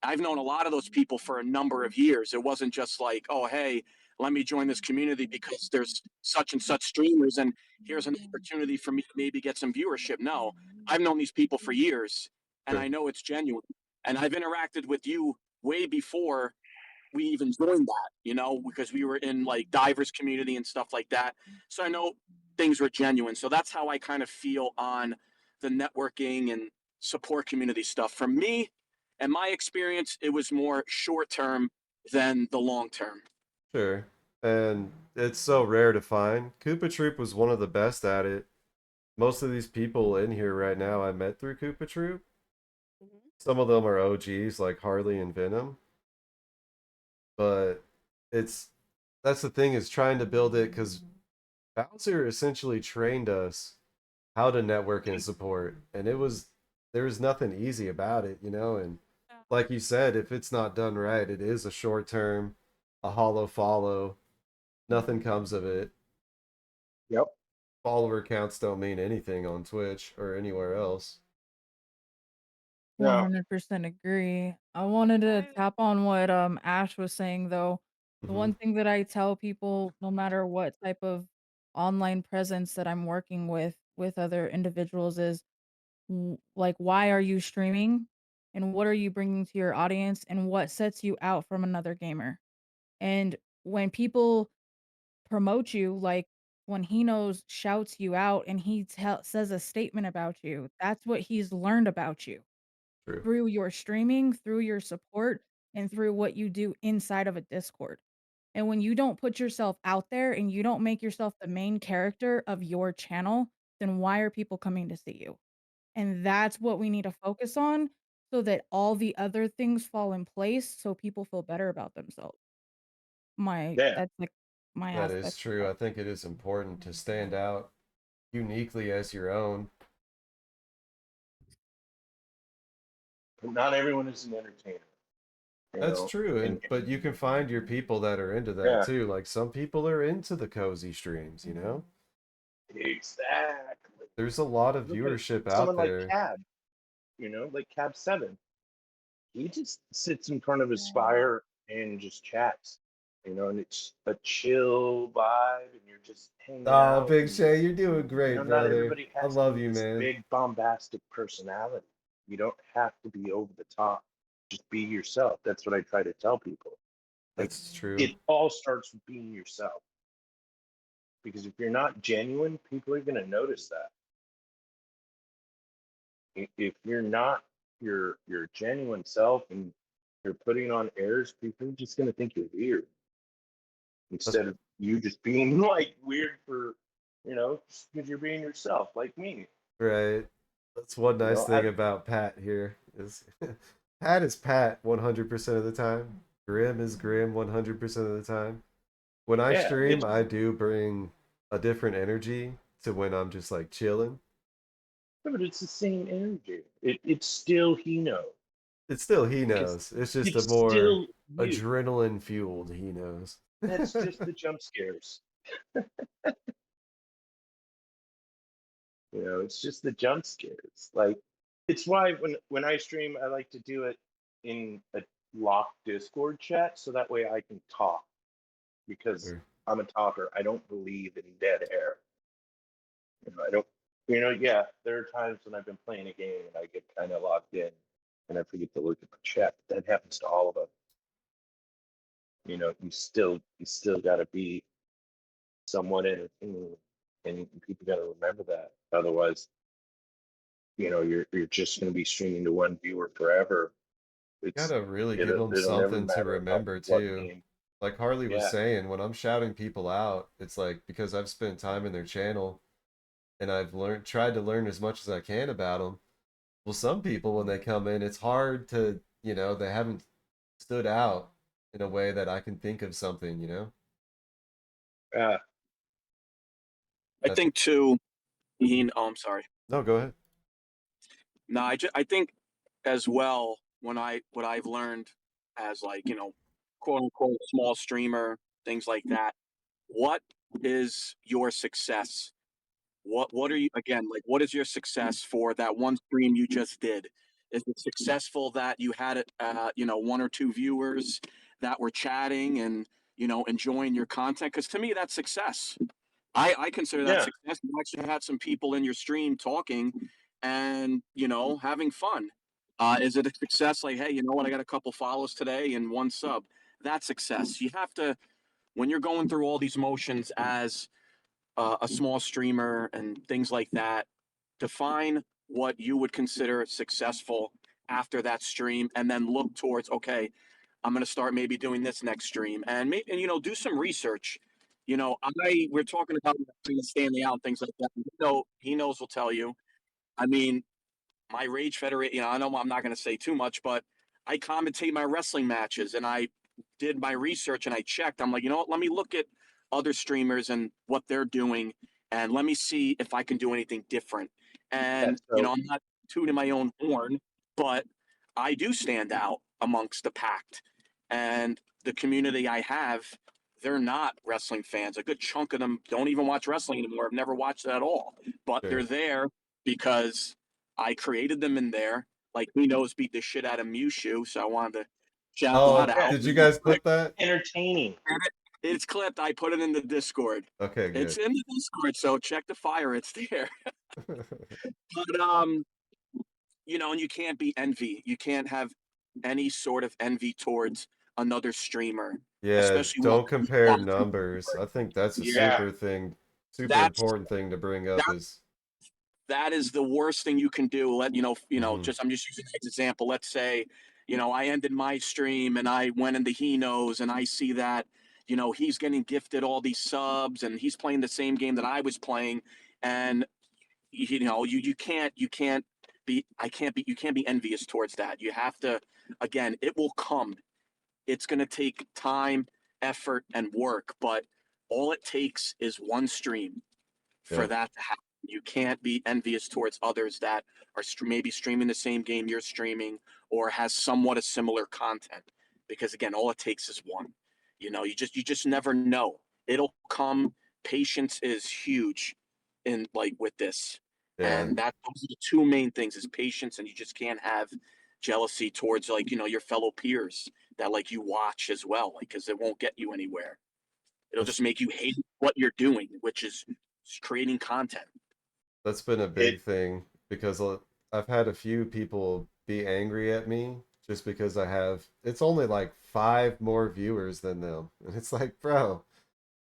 I've known a lot of those people for a number of years. It wasn't just like, oh, hey, let me join this community because there's such and such streamers and here's an opportunity for me to maybe get some viewership. No, I've known these people for years and Sure. I know it's genuine. And I've interacted with you way before we even joined that, because we were in like divers community and stuff like that. So I know things were genuine. So that's how I kind of feel on the networking and support community stuff. For me and my experience, it was more short term than the long term. Sure. And it's so rare to find. Koopa Troop was one of the best at it. Most of these people in here right now I met through Koopa Troop. Some of them are OGs like Harley and Venom. But that's the thing, is trying to build it, because Bowser essentially trained us how to network and support. And there was nothing easy about it, and like you said, if it's not done right, it is a short term, a hollow follow. Nothing comes of it. Yep. Follower counts don't mean anything on Twitch or anywhere else. No. 100% agree. I wanted to tap on what Ash was saying though. The Mhm. one thing that I tell people, no matter what type of online presence that I'm working with other individuals, is like, why are you streaming and what are you bringing to your audience and what sets you out from another gamer? And when people promote you, like when he knows shouts you out and says a statement about you, that's what he's learned about you True. through your streaming, through your support, and through what you do inside of a Discord. And when you don't put yourself out there and you don't make yourself the main character of your channel, then why are people coming to see you? And that's what we need to focus on so that all the other things fall in place so people feel better about themselves. Yeah. That's like my That is aspect of true. that. I think it is important to stand out uniquely as your own. But not everyone is an entertainer. That's true, And but you can find your people that are into that yeah, too. Like some people are into the cozy streams. exactly. There's a lot of Look at viewership out someone like there. Cab, like Cab7. He just sits in front of his fire and just chats, and it's a chill vibe, and you're just hanging Oh, out. Big And, Shay, you're doing great, not brother. everybody I has to love be you, this man. big bombastic personality. You don't have to be over the top. Just be yourself. That's what I try to tell people. That's true. It all starts with being yourself. Because if you're not genuine, people are going to notice that. If you're not your genuine self and you're putting on airs, people are just going to think you're weird. Instead of you just being like weird for, just because you're being yourself, like me. Right. That's one You nice know, thing I- about Pat here is Pat is Pat 100% of the time. Grim is Grim 100% of the time. When I Yeah, stream, it's I do bring a different energy to when I'm just like chilling. but it's the same energy. It's still he knows. It's still he Because knows. It's just a it's more still you. adrenaline fueled he knows. That's just the jump scares. It's just the jump scares. Like, it's why when I stream, I like to do it in a locked Discord chat so that way I can talk because Sure. I'm a talker. I don't believe in dead air. I don't. Yeah, there are times when I've been playing a game and I get kind of locked in and I forget to look at my chat. That happens to all of us. You still got to be somewhat entertaining, and people got to remember that. Otherwise, you're just going to be streaming to one viewer forever. Gotta really give them It'll never something to matter about remember what too. game. Like Harley was Yeah, saying, when I'm shouting people out, it's like because I've spent time in their channel and I've tried to learn as much as I can about them. Well, some people when they come in, it's hard to, they haven't stood out in a way that I can think of something. uh, I That's think too. I'm sorry. no, go ahead. No, I think as well what I've learned as like quote unquote small streamer, things like that. What is your success? What are you, again, like what is your success for that one stream you just did? Is it successful that you had it, one or two viewers that were chatting and enjoying your content? Because to me, that's success. I consider that yeah, success. You actually had some people in your stream talking and having fun. Is it a success? Like, hey, you know what? I got a couple follows today and one sub. That's success. You have to, when you're going through all these motions as a small streamer and things like that, define what you would consider successful after that stream, and then look towards, okay, I'm going to start maybe doing this next stream, and maybe do some research. We're talking about standing out, things like that. He knows. Will tell you. I mean, my Rage Federation. I know I'm not going to say too much, but I commentate my wrestling matches, and I did my research and I checked. I'm like, you know what? Let me look at other streamers and what they're doing, and let me see if I can do anything different. yeah. And So I'm not tooting my own horn, but I do stand out amongst the pact, and the community I have. They're not wrestling fans. A good chunk of them don't even watch wrestling anymore. I've never watched it at all, but they're Sure. there because I created them in there. Like, he knows beat the shit out of Mushu, so I wanted to shout that Oh, out. did you guys clip that? entertaining. It's clipped. I put it in the Discord. Okay, It's good. in the Discord, so check the fire. It's there. But and you can't be envy. You can't have any sort of envy towards another streamer, Yeah, especially one. don't compare numbers. I think that's a Yeah, super That's important thing to bring up that is that is the worst thing you can do. Mhm. Just I'm just using an example. Let's say, I ended my stream and I went into He Knows and I see that, he's getting gifted all these subs and he's playing the same game that I was playing, and you can't be I can't be you can't be envious towards that. You have to, again, it will come. It's going to take time, effort, and work, but all it takes is one stream for Yeah. that to happen. You can't be envious towards others that are maybe streaming the same game you're streaming or has somewhat a similar content, because again, all it takes is one. You just never know. It'll come. Patience is huge in, like, with this, Yeah. and those are the two main things: is patience, and you just can't have jealousy towards, like, your fellow peers that, like, you watch as well, like, because it won't get you anywhere. It'll That's just make you hate what you're doing, which is creating content. that's been a it big thing because I've had a few people be angry at me just because it's only like 5 more viewers than them. And it's like, bro,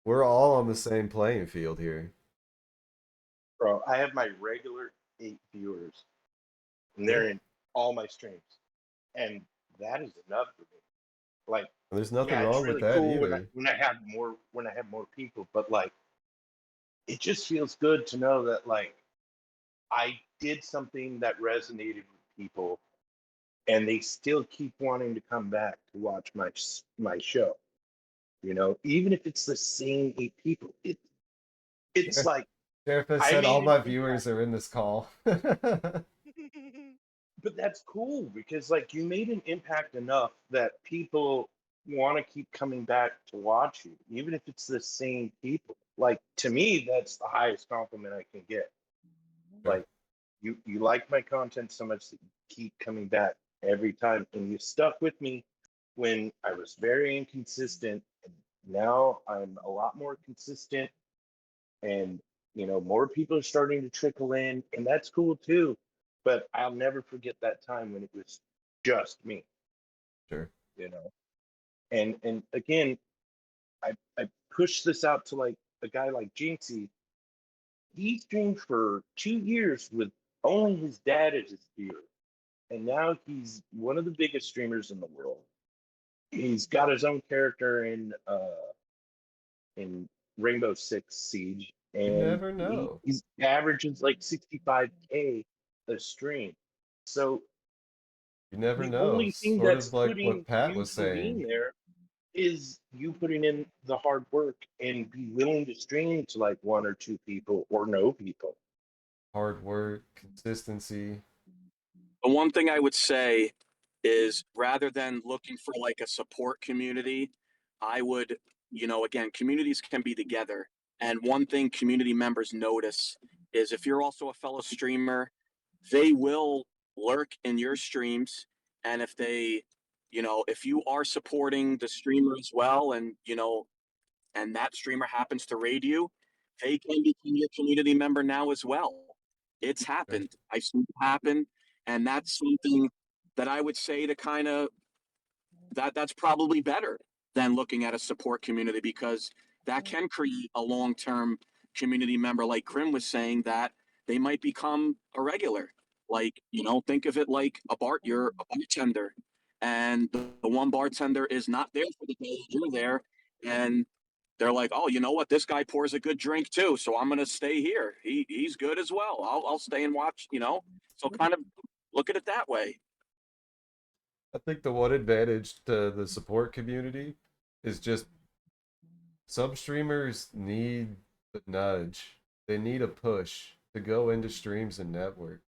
we're all on the same playing field here. Bro, I have my regular 8 viewers, and Yeah. they're in all my streams, and that is enough for me. Like, There's nothing yeah, it's wrong with really that cool either. when I have more people, but like, it just feels good to know that like I did something that resonated with people, and they still keep wanting to come back to watch my show. You know, even if it's the same 8 people, it's like Sheriff has I said all made an my impact. viewers are in this call. But that's cool because like you made an impact enough that people want to keep coming back to watch you, even if it's the same people. Like to me, that's the highest compliment I can get. Sure. Like you like my content so much that you keep coming back every time, and you stuck with me when I was very inconsistent. And now I'm a lot more consistent, and more people are starting to trickle in, and that's cool too. But I'll never forget that time when it was just me. Sure. And again, I pushed this out to like a guy like Jinxie. He streamed for 2 years with only his dad as his viewer, and now he's one of the biggest streamers in the world. He's got his own character in Rainbow Six Siege, You and never know. he's averages like 65K a stream. So You never the know. only thing Sort that's of like what putting Pat you was from being saying. there is you putting in the hard work and be willing to stream to like 1 or 2 people or no people. Hard work, consistency. The one thing I would say is rather than looking for like a support community, I would, again, communities can be together. And one thing community members notice is if you're also a fellow streamer, they will lurk in your streams. And if if you are supporting the streamer as well, and that streamer happens to raid you, they can become your community member now as well. It's happened. I've seen it happen. And that's something that I would say to kind of that's probably better than looking at a support community because that can create a long-term community member like Krim was saying that they might become a regular. Like, think of it like you're a bartender and the one bartender is not there for the day you're there and they're like, oh, you know what? This guy pours a good drink too, so I'm gonna stay here. He's good as well. I'll stay and watch. So kind of look at it that way. I think the one advantage to the support community is just some streamers need the nudge. They need a push to go into streams and network.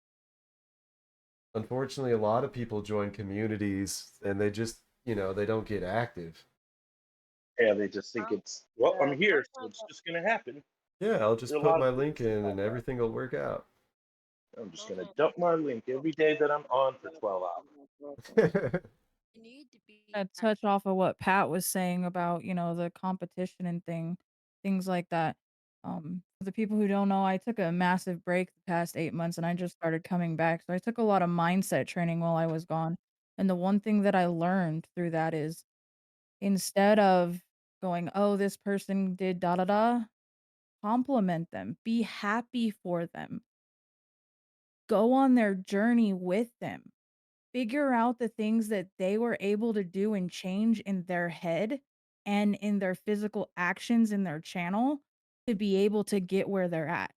Unfortunately, a lot of people join communities and they just, they don't get active. Yeah, they just think it's I'm here, so it's just gonna happen. Yeah, I'll just There are a put lot my of link people in like and that. everything will work out. I'm just gonna dump my link every day that I'm on for 12 hours. Touch off of what Pat was saying about, the competition and things like that. For the people who don't know, I took a massive break the past 8 months and I just started coming back. So I took a lot of mindset training while I was gone. And the one thing that I learned through that is instead of going, oh, this person did da da da, compliment them, be happy for them, go on their journey with them. Figure out the things that they were able to do and change in their head and in their physical actions in their channel to be able to get where they're at.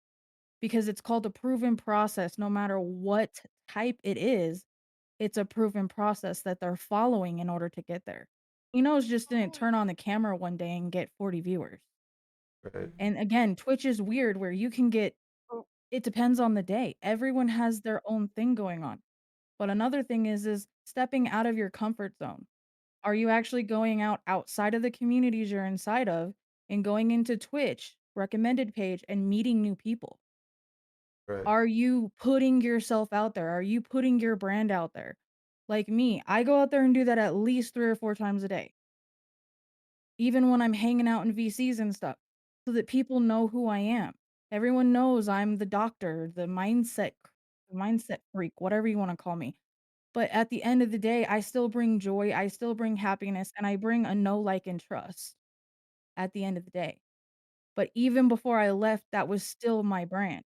Because it's called a proven process, no matter what type it is, it's a proven process that they're following in order to get there. Enos just didn't turn on the camera one day and get 40 viewers. Right. And again, Twitch is weird where you can get it depends on the day. Everyone has their own thing going on. But another thing is stepping out of your comfort zone. Are you actually going outside of the communities you're inside of and going into Twitch, recommended page, and meeting new people? Right. Are you putting yourself out there? Are you putting your brand out there? Like me, I go out there and do that at least 3 or 4 times a day. Even when I'm hanging out in VCs and stuff, so that people know who I am. Everyone knows I'm the doctor, the mindset freak, whatever you wanna call me. But at the end of the day, I still bring joy, I still bring happiness, and I bring a know, like, and trust at the end of the day. But even before I left, that was still my brand.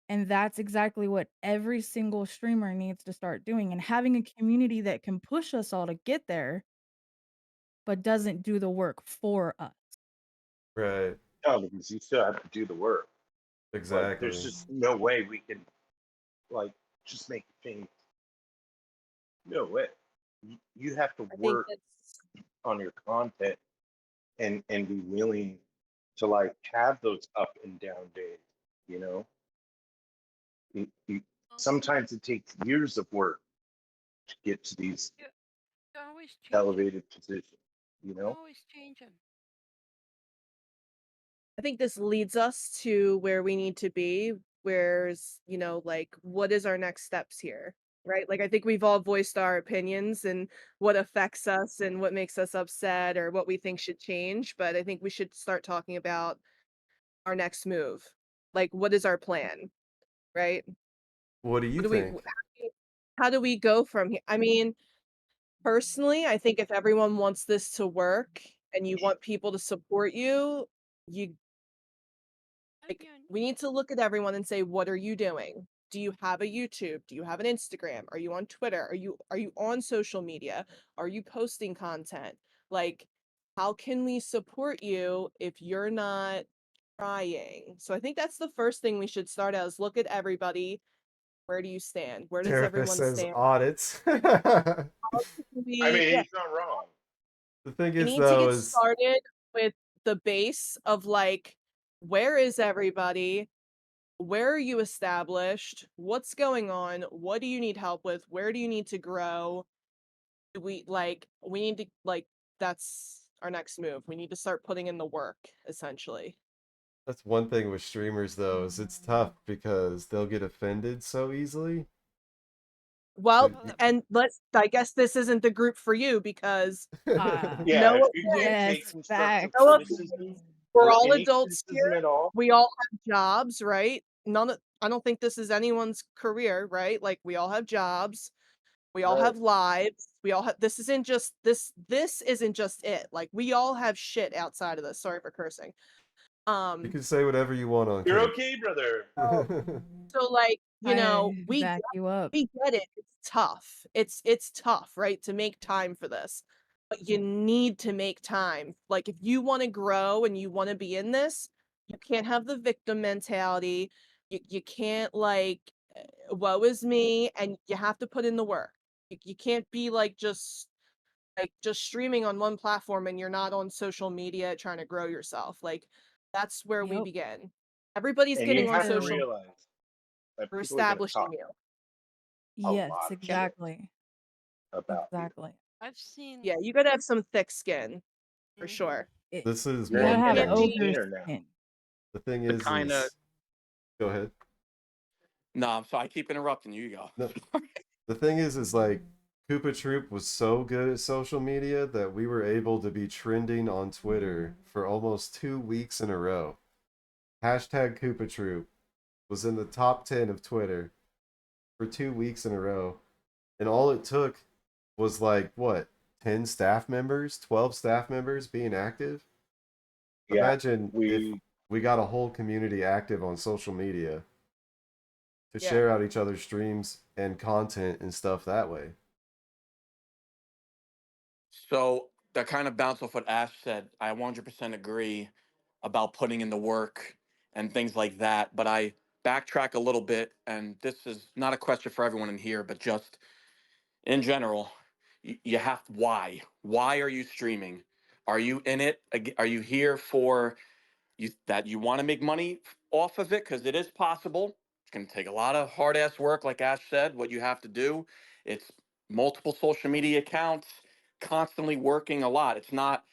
And that's exactly what every single streamer needs to start doing, and having a community that can push us all to get there, but doesn't do the work for us. Right. No, because you still have to do the work. Like, there's Exactly. just no way we can, like, just make a change. No way. You have to I think work that's on your content and be willing to like have those up and down days. You know, sometimes it takes years of work to get to these You can always change 'em. elevated positions. You You can know, always change them. I think this leads us to where we need to be, where's, like, what is our next steps here? Right? Like, I think we've all voiced our opinions and what affects us and what makes us upset or what we think should change. But I think we should start talking about our next move. Like, what is our plan? Right? What do you What do we, think? how do we go from here? I mean, personally, I think if everyone wants this to work and you want people to support you, you like Again, we need to look at everyone and say, what are you doing? Do you have a YouTube? Do you have an Instagram? Are you on Twitter? Are you on social media? Are you posting content? Like, how can we support you if you're not trying? So I think that's the first thing we should start as look at everybody. Where do you stand? Where does Therapist everyone says stand? audits. I mean, Yeah, he's not wrong. The thing we is, need to though, get is started with the base of like, where is everybody? Where are you established? What's going on? What do you need help with? Where do you need to grow? We need to like that's our next move. We need to start putting in the work, essentially. that's one thing with streamers, though, is it's tough because they'll get offended so easily. Well, well, that, and I guess this isn't the group for you because Yeah, if no you can't take Yes, constructive facts. no criticism opinions. We're or all any adults criticism here. at all, We all have jobs, right? I don't think this is anyone's career, right? Like we all have jobs. We all right? have lives. We all have this isn't just it. Like we all have shit outside of this. Sorry for cursing. You Um can say whatever you want on You're Kick. okay, brother. so like, I we back you up. we get it. It's tough. It's tough, right? To make time for this. But you need to make time. Like if you want to grow and you want to be in this, you can't have the victim mentality. You can't like woe is me and you have to put in the work. You can't be just streaming on one platform and you're not on social media trying to grow yourself. Like that's where we Yep. begin. Everybody's And getting you on have to social Until media. realize that We're people are going to establishing talk you. a yes, lot of shit exactly. about you. Exactly. I've seen. Yeah, you gotta have some thick skin for Mhm. sure. This is You You're gotta one an have Can't thing. be ogre entertainer now. skin. The thing The kind of is go ahead. no, I'm sorry, I keep interrupting you. You go. No, the thing is like Koopa Troop was so good at social media that we were able to be trending on Twitter for almost 2 weeks in a row. Hashtag Koopa Troop was in the top 10 of Twitter for 2 weeks in a row. And all it took was like, what, 10 staff members, 12 staff members being active? Yeah, Imagine if we got a whole community active on social media to Yeah. share out each other's streams and content and stuff that way. So that kind of bounce off what Ash said. I 100% agree about putting in the work and things like that. But I backtrack a little bit, and this is not a question for everyone in here, but just in general, you have why? Why are you streaming? Are you in it? Are you here for you want to make money off of it? Because it is possible. It's going to take a lot of hard ass work, like Ash said. What you have to do, it's multiple social media accounts, constantly working a lot. It's not,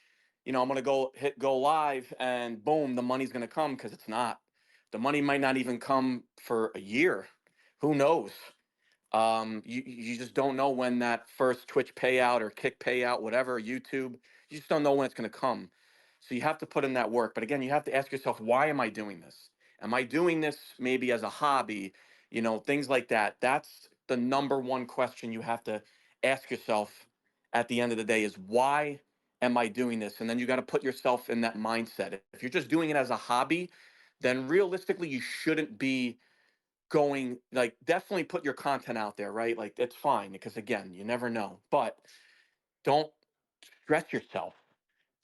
I'm going to go live and boom, the money's going to come, because it's not. The money might not even come for a year. Who knows? You just don't know when that first Twitch payout or Kick payout, whatever, YouTube, you just don't know when it's going to come. So you have to put in that work. But again, you have to ask yourself, why am I doing this? Am I doing this maybe as a hobby? Things like that. That's the number one question you have to ask yourself at the end of the day is, why am I doing this? And then you got to put yourself in that mindset. If you're just doing it as a hobby, then realistically you shouldn't be going, like, definitely put your content out there, right? Like, it's fine because again, you never know. But don't stress yourself.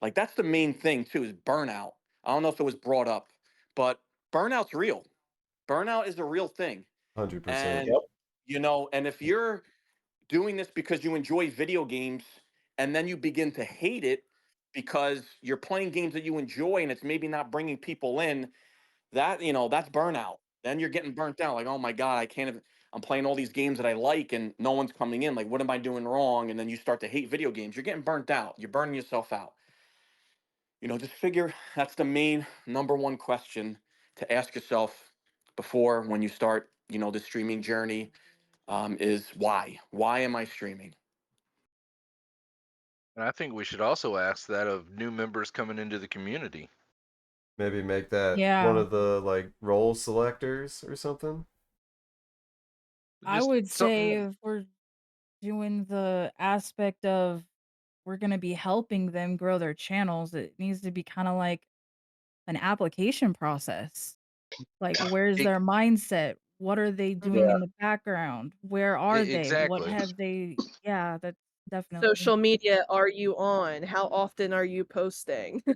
Like, that's the main thing too, is burnout. I don't know if it was brought up, but burnout's real. Burnout is a real thing. 100%. And and if you're doing this because you enjoy video games and then you begin to hate it because you're playing games that you enjoy and it's maybe not bringing people in, that's burnout. Then you're getting burnt out, like, oh my god, I'm playing all these games that I like and no one's coming in, like, what am I doing wrong? And then you start to hate video games. You're getting burnt out, you're burning yourself out. Just figure that's the main number one question to ask yourself before, when you start the streaming journey, is why am I streaming? And I think we should also ask that of new members coming into the community. Maybe make that one Yeah. of the like role selectors or something. I Just would say something. if we're doing the aspect of we're gonna be helping them grow their channels, it needs to be kind of like an application process. Like, where's e- their mindset? What are they doing Yeah. in the background? Where are they? What exactly. have they Yeah, that's definitely. Social media are you on? How often are you posting? I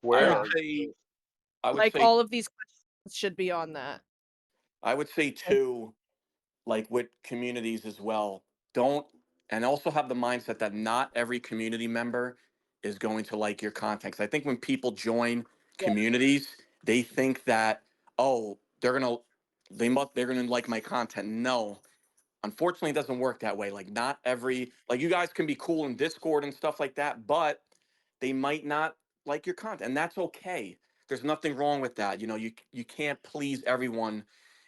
Where would Yeah. are you say posting? I would Like, say all of these questions should be on that. I would say And too, like with communities as well, don't and also have the mindset that not every community member is going to like your content. 'Cause I think when people join yeah. communities, they think that, oh, they're gonna like my content. No, unfortunately, it doesn't work that way. Like, not every, like, you guys can be cool in Discord and stuff like that, but they might not like your content, and that's okay. There's nothing wrong with that. You can't please everyone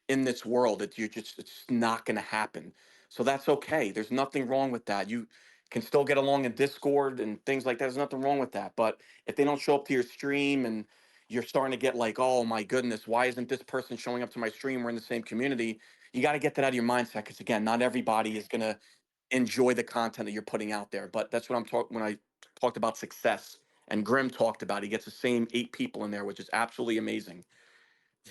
in this world. It's not going to happen. So that's okay. There's nothing wrong with that. You can still get along in Discord and things like that. There's nothing wrong with that. But if they don't show up to your stream and you're starting to get like, oh my goodness, why isn't this person showing up to my stream? We're in the same community. You got to get that out of your mindset, because again, not everybody is going to enjoy the content that you're putting out there. But that's what I'm talking when I talked about success, and Grim talked about. He gets the same 8 people in there, which is absolutely amazing.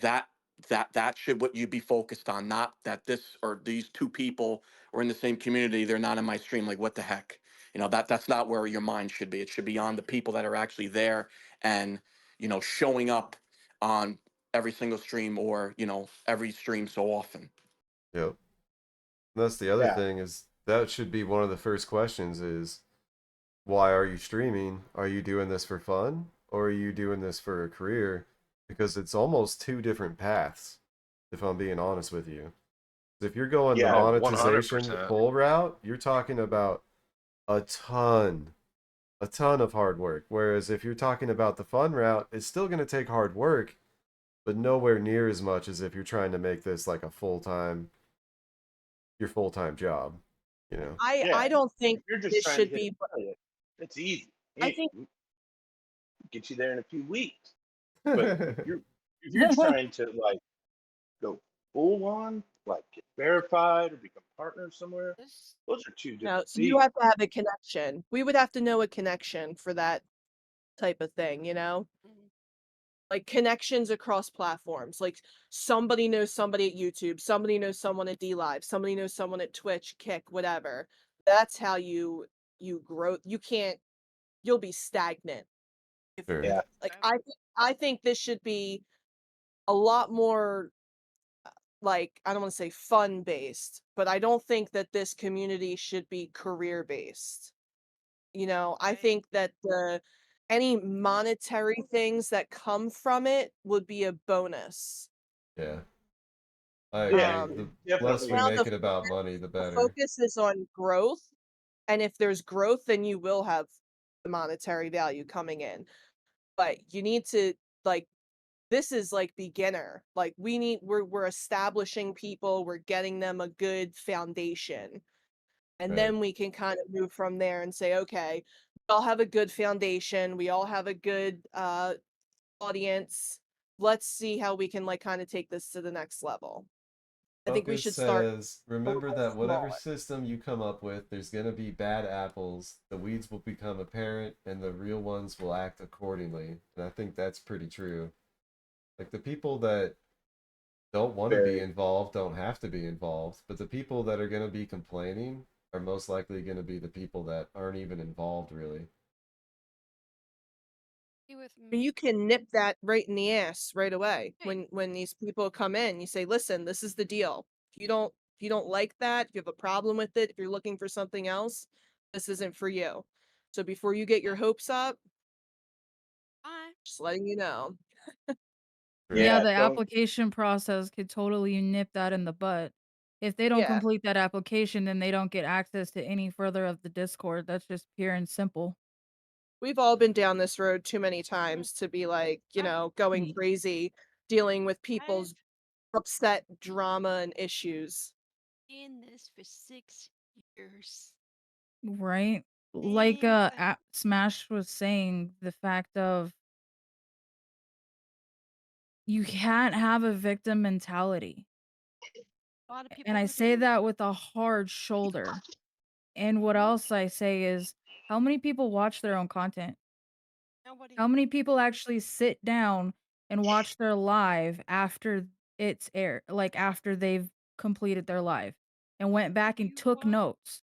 That that should what you be focused on, not that this or these 2 people are in the same community. They're not in my stream. Like, what the heck? That's not where your mind should be. It should be on the people that are actually there and showing up on every single stream, or every stream so often. Yep. That's the other Yeah. thing, is that should be one of the first questions is, why are you streaming? Are you doing this for fun or are you doing this for a career? Because it's almost 2 different paths, if I'm being honest with you. If you're going the Yeah. Oh, monetization 100%. full route, you're talking about a ton, a ton of hard work. Whereas if you're talking about the fun route, it's still going to take hard work, but nowhere near as much as if you're trying to make this like your full-time job, you know? I Yeah. don't think If you're just this trying to should hit be. affiliate, it's easy. I think Get you there in a few weeks. But if you're trying to like go full on, like get verified or become partners somewhere, This those are 2 no. different So you beasts. have to have a connection. We would have to know a connection for that type of thing. mhm. Like connections across platforms. Like somebody knows somebody at YouTube, somebody knows someone at D Live, somebody knows someone at Twitch, Kick, whatever. That's how you grow. You'll be stagnant. If Sure. Yeah. like I think this should be a lot more like, I don't want to say fun based, but I don't think that this community should be career based. I Right. think that any monetary things that come from it would be a bonus. Yeah. I Yeah. agree. Um, The less Definitely we now make it about money, the the better. focus is on growth, and if there's growth, then you will have the monetary value coming in. But you need to like this is like beginner. Like we're establishing people, we're getting them a good foundation. And Right. then we can kind of move from there and say, okay, we all have a good foundation, we all have a good audience. Let's see how we can like kind of take this to the next level. I think we Focus should start says, remember little that whatever smaller. system you come up with, there's going to be bad apples. The weeds will become apparent, and the real ones will act accordingly. And I think that's pretty true. Like the people that don't want to be Very. involved don't have to be involved, but the people that are going to be complaining are most likely going to be the people that aren't even involved, really. Be with I mean, you can nip that right in the ass right away. Right. When these people come in, you say, listen, this is the deal. If you don't like that, if you have a problem with it, if you're looking for something else, this isn't for you. So before you get your hopes up, Bye. just letting you know. Yeah, Yeah, the don't. application process could totally nip that in the butt. If they don't Yeah. complete that application, then they don't get access to any further of the Discord. That's just pure and simple. We've all been down this road too many times to be like, going Ye- crazy, dealing with I've people's upset drama and issues. been in this for 6 years. Right? Like Things that Smash was saying, the fact of you can't have a victim mentality. a lot of people And I who say do. that with a hard shoulder. And what else I say is, how many people watch their own content? Nobody. How many people actually sit down and watch their live after it's aired, like after they've completed their live and went back and You took notes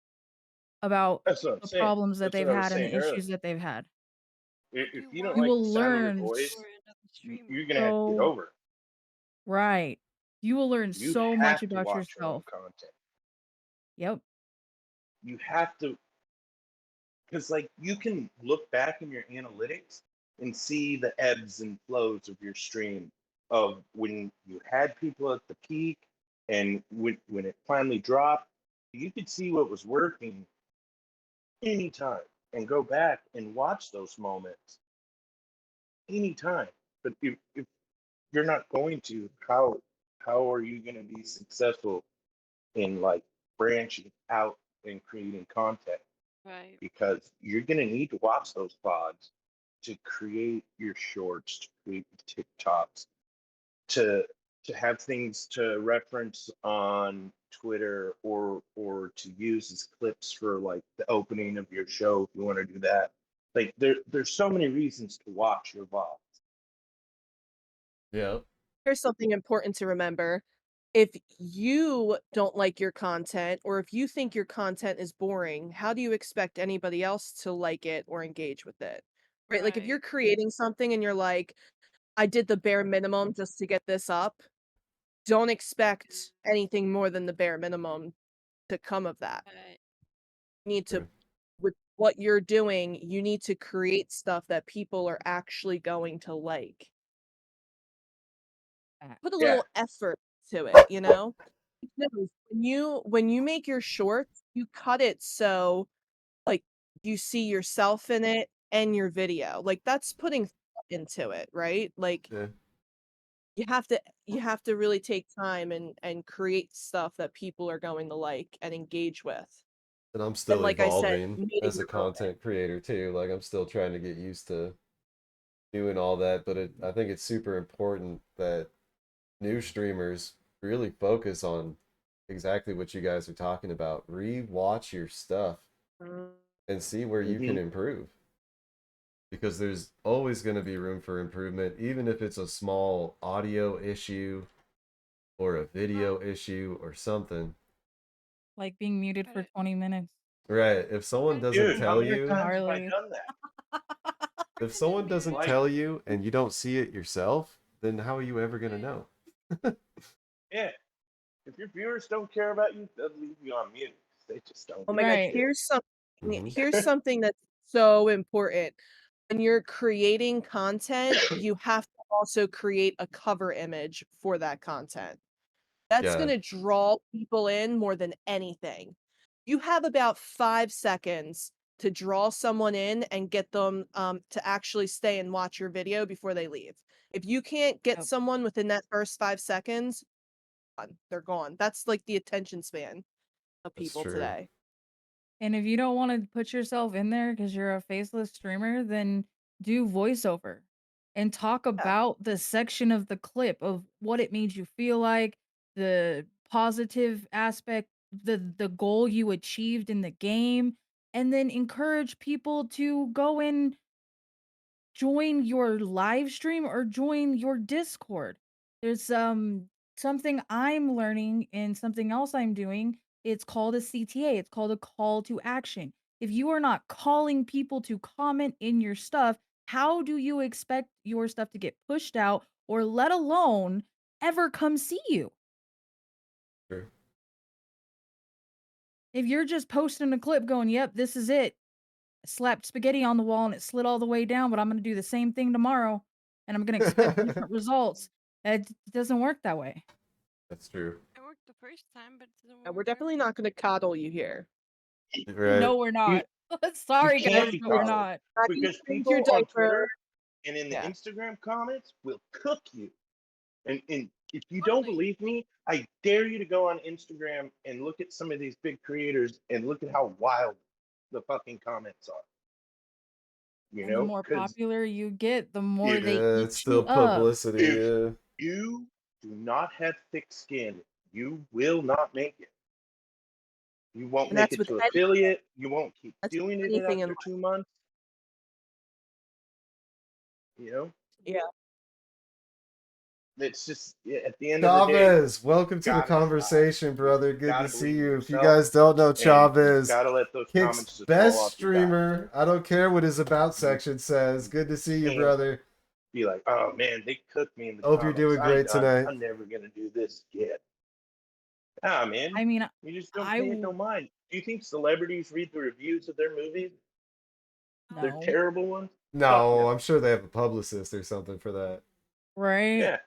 about That's what I'm the saying. problems that That's they've what I was had and saying the earlier. issues that they've had? If you you don't watch You like the will sound of your learn voice, for another streamer. you're gonna have to get so over it. right. You will learn You so much have to about watch your own yourself. content. Yep. You have to, because like you can look back in your analytics and see the ebbs and flows of your stream of when you had people at the peak and when it finally dropped. You could see what was working anytime and go back and watch those moments anytime. But if you're not going to, how are you going to be successful in like branching out and creating content? Right. Because you're going to need to watch those pods to create your shorts, to create the TikToks, to have things to reference on Twitter or to use as clips for like the opening of your show if you want to do that. Like there's so many reasons to watch your VODs. Yeah. Here's something important to remember. If you don't like your content or if you think your content is boring, how do you expect anybody else to like it or engage with it? Right? Like if you're Right. creating something and you're like, I did the bare minimum just to get this up, don't expect anything more than the bare minimum to come of that. Right. You need to, True. with what you're doing, you need to create stuff that people are actually going to like. Put a Yeah. little effort to it, you know? No, when you make your shorts, you cut it so like you see yourself in it and your video. Like that's putting thought into it, right? Like Yeah. you have to really take time and create stuff that people are going to like and engage with. And I'm And still like I said, evolving meeting as a your moment. content creator too. Like I'm still trying to get used to doing all that, but I think it's super important that new streamers really focus on exactly what you guys are talking about. Re-watch your stuff and see where you can improve. Because there's always going to be room for improvement, even if it's a small audio issue or a video issue or something. Like being muted for 20 minutes. Right. If someone doesn't Dude, how tell many you, times have I Gnarly. done that? if someone doesn't Like- tell you and you don't see it yourself, then how are you ever going to know? Yeah. If your viewers don't care about you, they'll leave you on mute. They just don't. Oh my Right. God, Mhm. here's something that's so important. When you're creating content, you have to also create a cover image for that content. That's Yeah. going to draw people in more than anything. You have about 5 seconds to draw someone in and get them to actually stay and watch your video before they leave. If you can't get Yep. someone within that first 5 seconds, they're gone. That's like the attention span of That's people true. today. And if you don't want to put yourself in there because you're a faceless streamer, then do voiceover and talk about the section of the clip of what it made you feel like, the positive aspect, the goal you achieved in the game, and then encourage people to go and join your live stream or join your Discord. There's something I'm learning and something else I'm doing. It's called a CTA. It's called a call to action. If you are not calling people to comment in your stuff, how do you expect your stuff to get pushed out or let alone ever come see you? True. If you're just posting a clip going, "Yep, this is it. I slapped spaghetti on the wall and it slid all the way down, but I'm gonna do the same thing tomorrow and I'm gonna expect different results." It doesn't work that way. That's true. It worked the first time, but it doesn't Yeah, work we're definitely not going to coddle you here. Right. No, we're You, not. you Sorry, can't guys, be but we're coddled not. because Change your people on diaper. Twitter and in the Yeah. Instagram comments will cook you. And if you don't believe me, I dare you to go on Instagram and look at some of these big creators and look at how wild the fucking comments are. You And the know, more because popular you get, the more if they Yeah, eat it's still you up. publicity. if Yeah. you do not have thick skin, you will not make it. You won't And make that's it with to anything. affiliate. You won't keep That's with doing it anything in after 2 months. You know, Yeah. it's just at the end of the day, Chavez, welcome to the gotta try. conversation, brother. Good Gotta to see believe in you. If you yourself, guys don't know and you Chavez, gotta let those Kick's comments just fall best off your back. streamer. I don't care what his about section says. Good to see you, Can't brother. be like, oh man, they cooked me in the Hope you're comments. doing great tonight. I'm never gonna do this again. Ah, man, I mean, you just don't I pay it no mind. Do you think celebrities read the reviews of their movies? They're no, terrible ones. Fuck No, no. I'm sure they have a publicist or something for that. right? Yeah,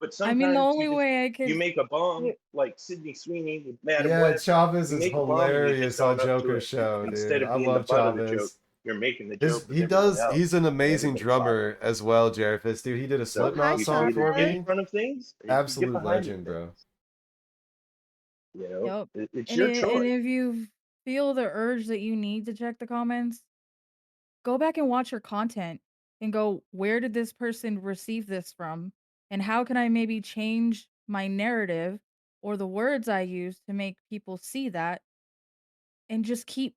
but I mean, the sometimes only way I you could make a bomb like Sydney Sweeney with Madam Yeah, Web. Chavez You is make a bomb and you just hilarious on own up to Joker's it. show, Instead dude. of I being the love butt of the joke, Chavez. you're making the joke with He everyone does. else. He's an and amazing everybody's laughing. drummer as well, Jarefist, dude. He did a So Slipknot you song can for either get me. in front of things or you can get Absolute behind legend, things. bro. You know, Yep. it's And your and choice. if you feel the urge that you need to check the comments, go back and watch your content and go, where did this person receive this from? And how can I maybe change my narrative or the words I use to make people see that? And just keep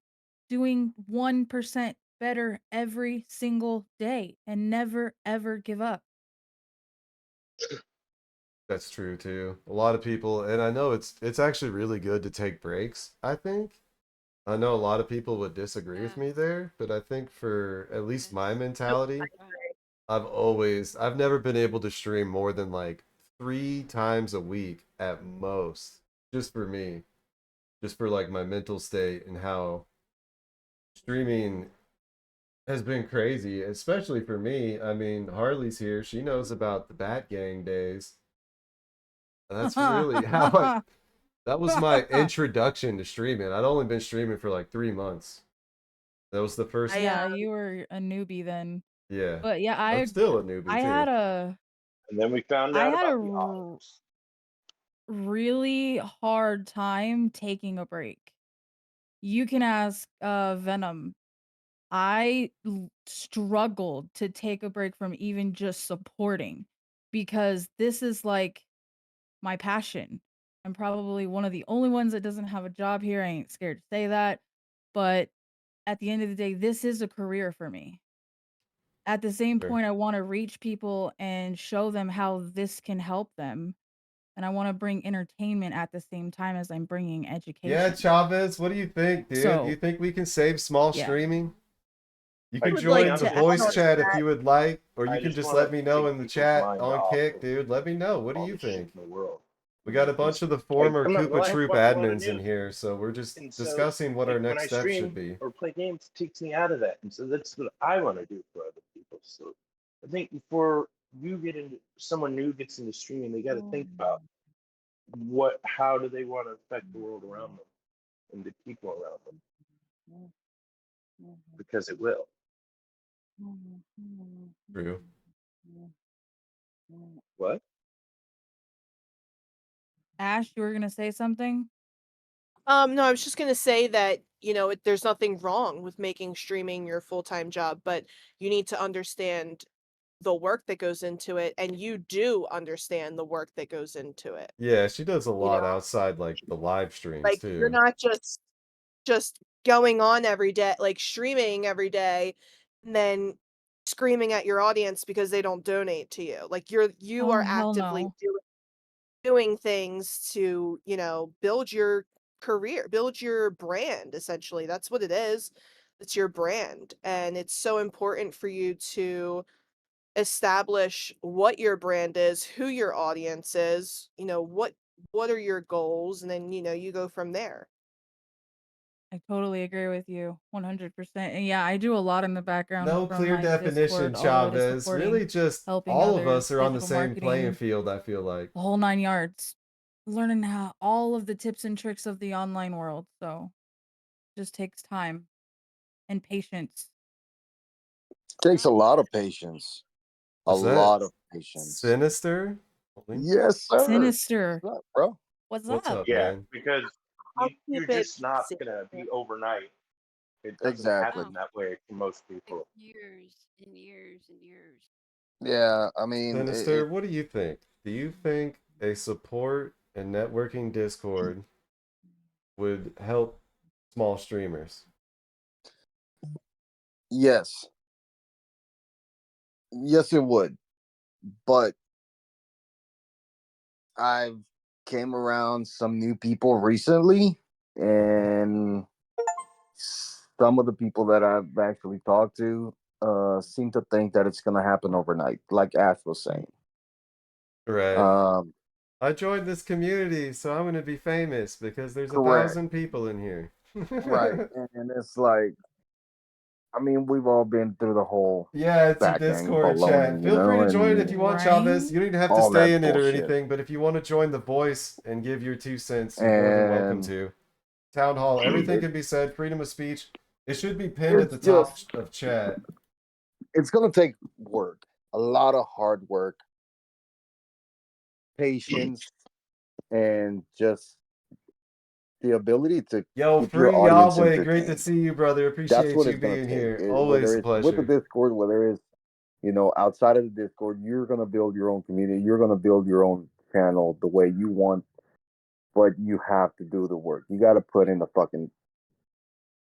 doing 1% better every single day and never ever give up. That's true too. A lot of people, and I know it's actually really good to take breaks, I think. I know a lot of people would disagree with me there, but I think for at least my mentality, I've never been able to stream more than like 3 times a week at most, just for me, just for like my mental state and how streaming has been crazy, especially for me. I mean, Harley's here. She knows about the Bat Gang days. That's really how that was my introduction to streaming. I'd only been streaming for like 3 months. That was the first. Yeah, you were a newbie then. Yeah, But yeah, I'm still a newbie I too. had a And then we found I out had about a the olives. really hard time taking a break. You can ask Venom. I struggled to take a break from even just supporting because this is like my passion. I'm probably one of the only ones that doesn't have a job here. I ain't scared to say that. But at the end of the day, this is a career for me. At the same Sure. point, I want to reach people and show them how this can help them. And I want to bring entertainment at the same time as I'm bringing education. Yeah, Chavez, what do you think, dude? So, Do you think we can save small yeah. streaming? You I can would join like the to voice add chat if that. you would like, or I you can just just wanna let me know take in the people's chat mind on off Kick, of dude. Let me know. What do all you the shit think? in the world. We got a bunch of the former I'm not Koopa like Troop what you wanna admins in do. here, so we're just And so, discussing what our like, when next I steps should stream be. or play games, it takes me out of that. And so that's what I want to do for other people. So I think before you get into someone new gets into streaming, they got to think about how do they want to affect the world around them and the people around them, because it will. True. What? Ash, you were going to say something? No, I was just gonna say that, there's nothing wrong with making streaming your full-time job, but you need to understand the work that goes into it, and you do understand the work that goes into it. Yeah, she does a You lot know, outside like the live streams like you're too. not just going on every day, like streaming every day, and then screaming at your audience because they don't donate to you. Like you Oh, are hell actively no. doing things to, you know, build your career, build your brand, essentially. That's what it is. It's your brand. And it's so important for you to establish what your brand is, who your audience is, you know, what are your goals, and then, you know, you go from there. I totally agree with you 100%. And yeah, I do a lot in the background No from clear my definition, Discord all the way to Chavez. supporting, Really just helping all of us others, are on the digital same playing marketing, field, I feel like. the whole 9 yards. Learning how all of the tips and tricks of the online world. So just takes time and patience. Takes a lot of patience. A Is that lot of patience. Sinister? Holy- Yes, sir. Sinister. What's up, bro? What's What's up? up, Yeah, man? because I'll you're keep it just not safe. gonna be overnight. It doesn't Exactly. happen that way for most people. Years and years and years. Yeah, I mean, Sinister, what do you think? Do you think a support and networking Discord would help small streamers? yes, yes, it would. But I've came around some new people recently, and some of the people that I've actually talked to seem to think that it's gonna happen overnight, like Ash was saying. Right. Um, I joined this community, so I'm gonna be famous because there's correct. 1,000 people in here. Right. And it's like, I mean, we've all been through the whole Yeah, it's a back end Discord chat. baloney, you Feel free know, to join it if and you want, Right? Chavez. You don't even have to all stay that in it or bullshit. anything, but if you want to join the voice and give your 2 cents, you're more than welcome And to. Town hall, everything it, can be said, freedom of speech. It should be pinned at it's the top just, of chat. it's gonna take work, a lot of hard work, patience, and just the ability to Yo, keep your free audience Yahweh, great to entertained. see you, brother. That's Appreciate what you it's gonna being take. here. Always Whether a it's with the pleasure. Discord, whether it's, you know, outside of the Discord, you're gonna build your own community. You're gonna build your own channel the way you want, but you have to do the work. You got to put in the fucking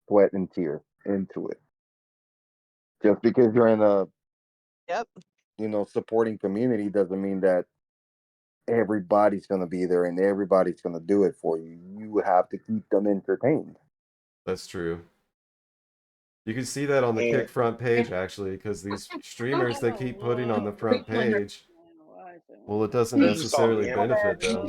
sweat and tears into it. Just because you're in a, Yep. you know, supporting community doesn't mean that everybody's gonna be there and everybody's gonna do it for you. You have to keep them entertained. That's true. You can see that on the And Kick front page, actually, because these streamers they keep putting on the front page. Well, it doesn't you saw necessarily him. benefit them.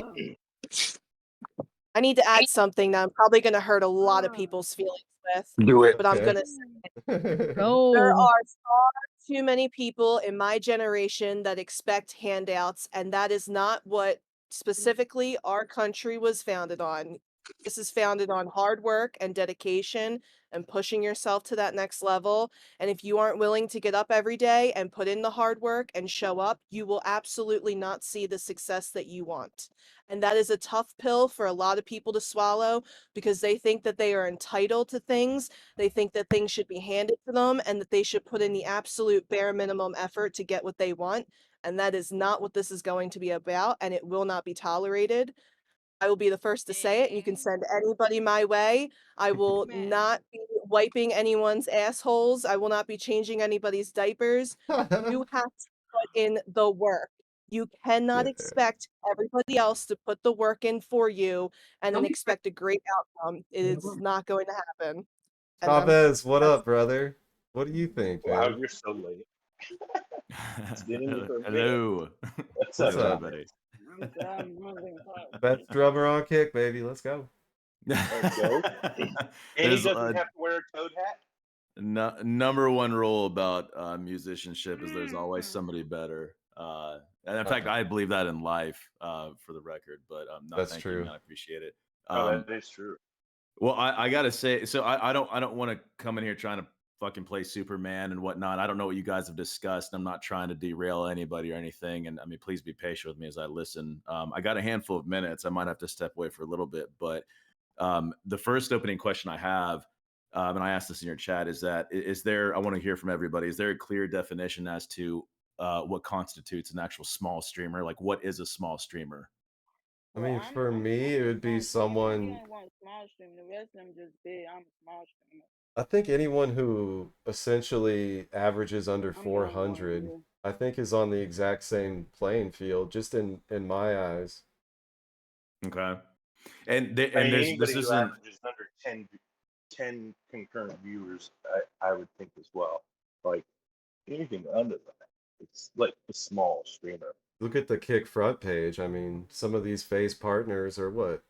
I need to add something that I'm probably going to hurt a lot of people's feelings with, Do it. but I'm Okay. going to say there Go. are far too many people in my generation that expect handouts, and that is not what specifically our country was founded on. This is founded on hard work and dedication and pushing yourself to that next level. And if you aren't willing to get up every day and put in the hard work and show up, you will absolutely not see the success that you want. And that is a tough pill for a lot of people to swallow because they think that they are entitled to things. They think that things should be handed to them and that they should put in the absolute bare minimum effort to get what they want. And that is not what this is going to be about, and it will not be tolerated. I will be the first to say it, and you can send anybody my way. I will Man. not be wiping anyone's assholes. I will not be changing anybody's diapers. You have to put in the work. You cannot Yeah. expect everybody else to put the work in for you and then expect a great outcome. It is not going to happen. And Chavez, what that's up, brother? What do you think, Wow, man? you're so late. It's getting for me. Hello. What's What's up, up? everybody? Best drummer on Kick, baby. Let's go. Let's go. And he There's doesn't have to wear a toad hat. number one rule about musicianship is there's always somebody better. And in fact, I believe that in life, for the record. But no, That's thank true. you, man. I appreciate it. Oh, that is true. Well, I gotta say, so I don't want to come in here trying to fucking play Superman and whatnot. I don't know what you guys have discussed. I'm not trying to derail anybody or anything. And I mean, please be patient with me as I listen. I got a handful of minutes. I might have to step away for a little bit, but the first opening question I have, and I asked this in your chat, is that is there? I want to hear from everybody. Is there a clear definition as to what constitutes an actual small streamer. Like, what is a small streamer? I Well, mean, for me, it would be small streamer. You someone. ain't one small streamer. The rest of them just big. I'm a small streamer. I think anyone who essentially averages under I'm the only one 400, here. I think is on the exact same playing field, just in my eyes. Okay, and I mean, this anybody who isn't. averages under 10 concurrent viewers, I would think as well. Like anything under that, it's like a small streamer. Look at the Kick front page. I mean, some of these phase partners are what,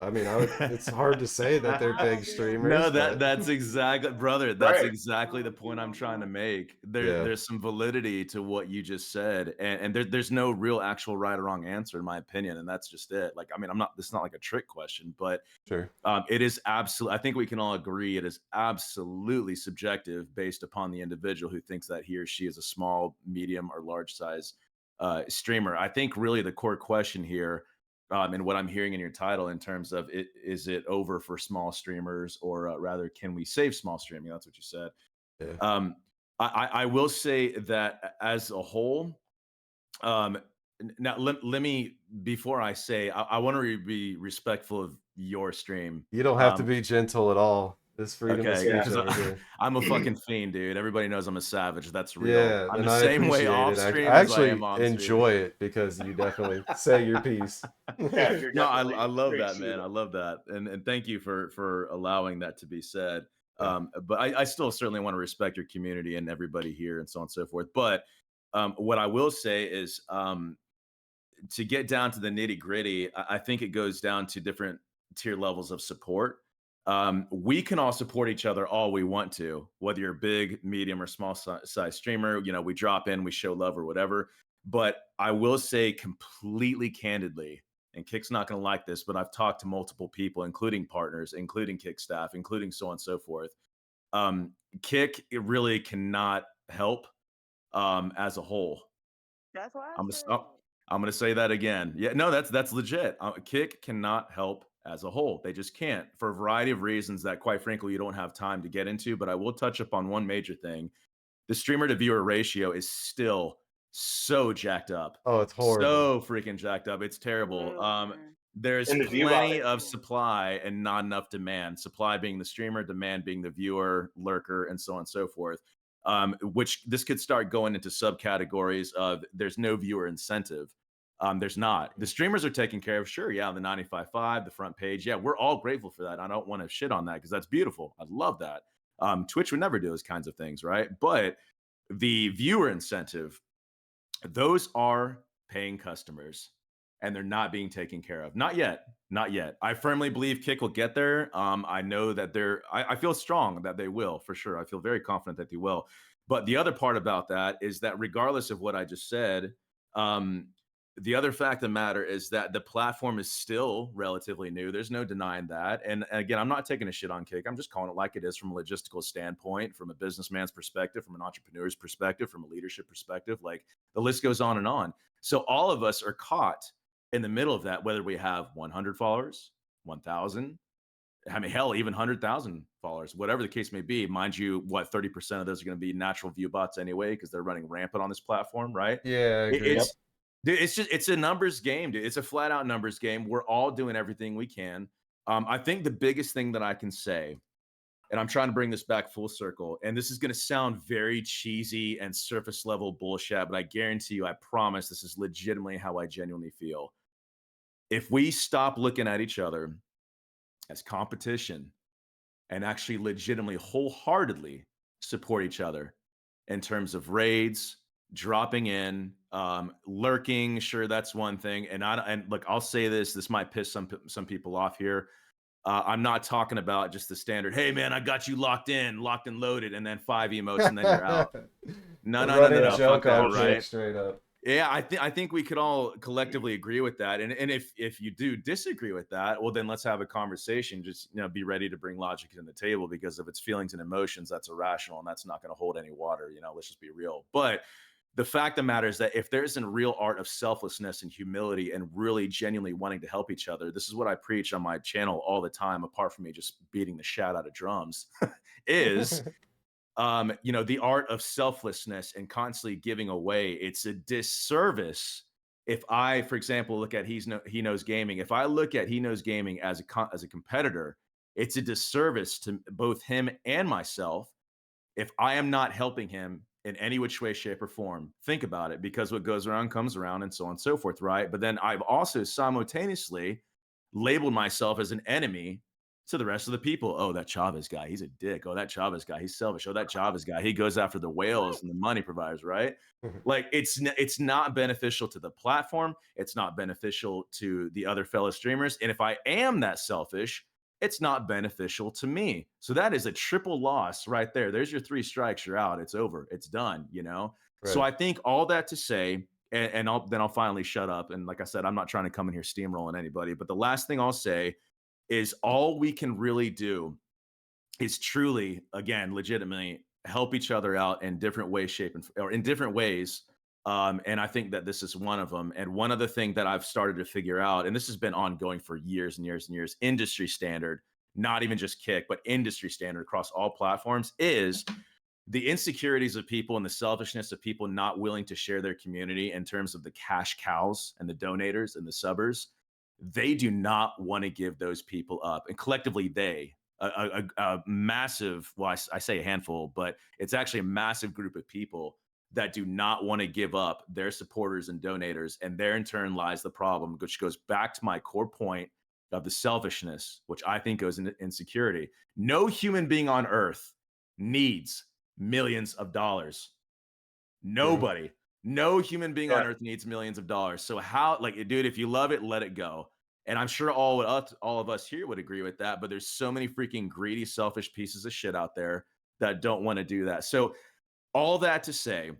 I mean, it's hard to say that they're big streamers. No, but that's exactly, brother. That's Right. exactly the point I'm trying to make. Yeah. There's some validity to what you just said, and there's no real actual right or wrong answer in my opinion, and that's just it. Like, I mean, this is not like a trick question, but Sure. it is absolutely. I think we can all agree it is absolutely subjective based upon the individual who thinks that he or she is a small, medium, or large size streamer. I think really the core question here. And what I'm hearing in your title in terms of is it over for small streamers, or rather, can we save small streaming? That's what you said. Yeah. I will say that as a whole, now let me, before I say, I want to be respectful of your stream. You don't have to be gentle at all. There's freedom of Okay, speech because over here. I'm a fucking fiend, dude. Everybody knows I'm a savage. That's real. Yeah, I'm and the I same way appreciate off it. stream I as I actually am on stream. enjoy it because you definitely say your piece. Yeah, you're No, definitely I love straight that, man. shooter. I love that, and thank you for allowing that to be said. Yeah. But I still certainly want to respect your community and everybody here, and so on and so forth. But what I will say is, to get down to the nitty gritty, I think it goes down to different tier levels of support. We can all support each other all we want to, whether you're a big, medium, or small size streamer. We drop in, we show love or whatever. But I will say completely candidly, and Kick's not going to like this, but I've talked to multiple people, including partners, including Kick staff, including so on and so forth. Kick, it really cannot help as a whole. That's why I I'm said. going to say that again. Yeah, no, that's legit. Kick cannot help as a whole. They just can't, for a variety of reasons that, quite frankly, you don't have time to get into. But I will touch upon one major thing. The streamer to viewer ratio is still so jacked up. Oh, it's horrible. So freaking jacked up. It's terrible. There's And the view plenty audit. of supply and not enough demand. Supply being the streamer, demand being the viewer, lurker, and so on and so forth. Which this could start going into subcategories of there's no viewer incentive. There's not. The streamers are taken care of. Sure, yeah, the 95.5, the front page. Yeah, we're all grateful for that. I don't want to shit on that because that's beautiful. I love that. Twitch would never do those kinds of things, right? But the viewer incentive, those are paying customers, and they're not being taken care of. Not yet. Not yet. I firmly believe Kick will get there. I know that I feel strong that they will, for sure. I feel very confident that they will. But the other part about that is that regardless of what I just said, the other fact of the matter is that the platform is still relatively new. There's no denying that. And again, I'm not taking a shit on Kick. I'm just calling it like it is from a logistical standpoint, from a businessman's perspective, from an entrepreneur's perspective, from a leadership perspective. Like, the list goes on and on. So all of us are caught in the middle of that, whether we have 100 followers, 1,000, I mean, hell, even 100,000 followers, whatever the case may be. Mind you, 30% of those are going to be natural view bots anyway, because they're running rampant on this platform, right? Yeah, I agree. Dude, it's a numbers game, dude. It's a flat out numbers game. We're all doing everything we can. I think the biggest thing that I can say, and I'm trying to bring this back full circle, and this is going to sound very cheesy and surface level bullshit, but I guarantee you, I promise this is legitimately how I genuinely feel. If we stop looking at each other as competition and actually legitimately wholeheartedly support each other in terms of raids, dropping in, lurking, sure, that's one thing. And look, I'll say this might piss some people off here. I'm not talking about just the standard, hey man, I got you locked and loaded, and then 5 emotes and then you're out. No. Joke Fuck that, on right? Kick, straight up. Yeah, I think we could all collectively agree with that. And if you do disagree with that, well, then let's have a conversation. Just be ready to bring logic to the table, because if it's feelings and emotions, that's irrational and that's not going to hold any water. Let's just be real. But the fact of the matter is that if there isn't a real art of selflessness and humility and really genuinely wanting to help each other, this is what I preach on my channel all the time, apart from me just beating the shit out of drums, is you know, the art of selflessness and constantly giving away. It's a disservice if I, for example, look at He Knows Gaming. If I look at He Knows Gaming as as a competitor, it's a disservice to both him and myself if I am not helping him in any which way, shape, or form. Think about it, because what goes around comes around, and so on and so forth, right? But then I've also simultaneously labeled myself as an enemy to the rest of the people. Oh, that Chavez guy, he's a dick. Oh, that Chavez guy, he's selfish. Oh, that Chavez guy, he goes after the whales and the money providers, right? Like it's not beneficial to the platform. It's not beneficial to the other fellow streamers. And if I am that selfish, it's not beneficial to me. So that is a triple loss right there. There's your 3 strikes. You're out. It's over. It's done, you know? So Right. I think all that to say, and I'll finally shut up. And like I said, I'm not trying to come in here steamrolling anybody, but the last thing I'll say is all we can really do is truly, again, legitimately help each other out in different ways, or in different ways. And I think that this is one of them. And one other thing that I've started to figure out, and this has been ongoing for years and years and years, industry standard, not even just Kick, but industry standard across all platforms, is the insecurities of people and the selfishness of people not willing to share their community in terms of the cash cows and the donators and the subbers. They do not want to give those people up. And collectively, a massive, well, I say a handful, but it's actually a massive group of people that do not want to give up their supporters and donators. And there in turn lies the problem, which goes back to my core point of the selfishness, which I think goes into insecurity. No human being on earth needs millions of dollars. Nobody. No human being on earth needs millions of dollars. So how, like, dude, if you love it, let it go. And I'm sure all of us here would agree with that. But there's so many freaking greedy, selfish pieces of shit out there that don't want to do that. So all that to say,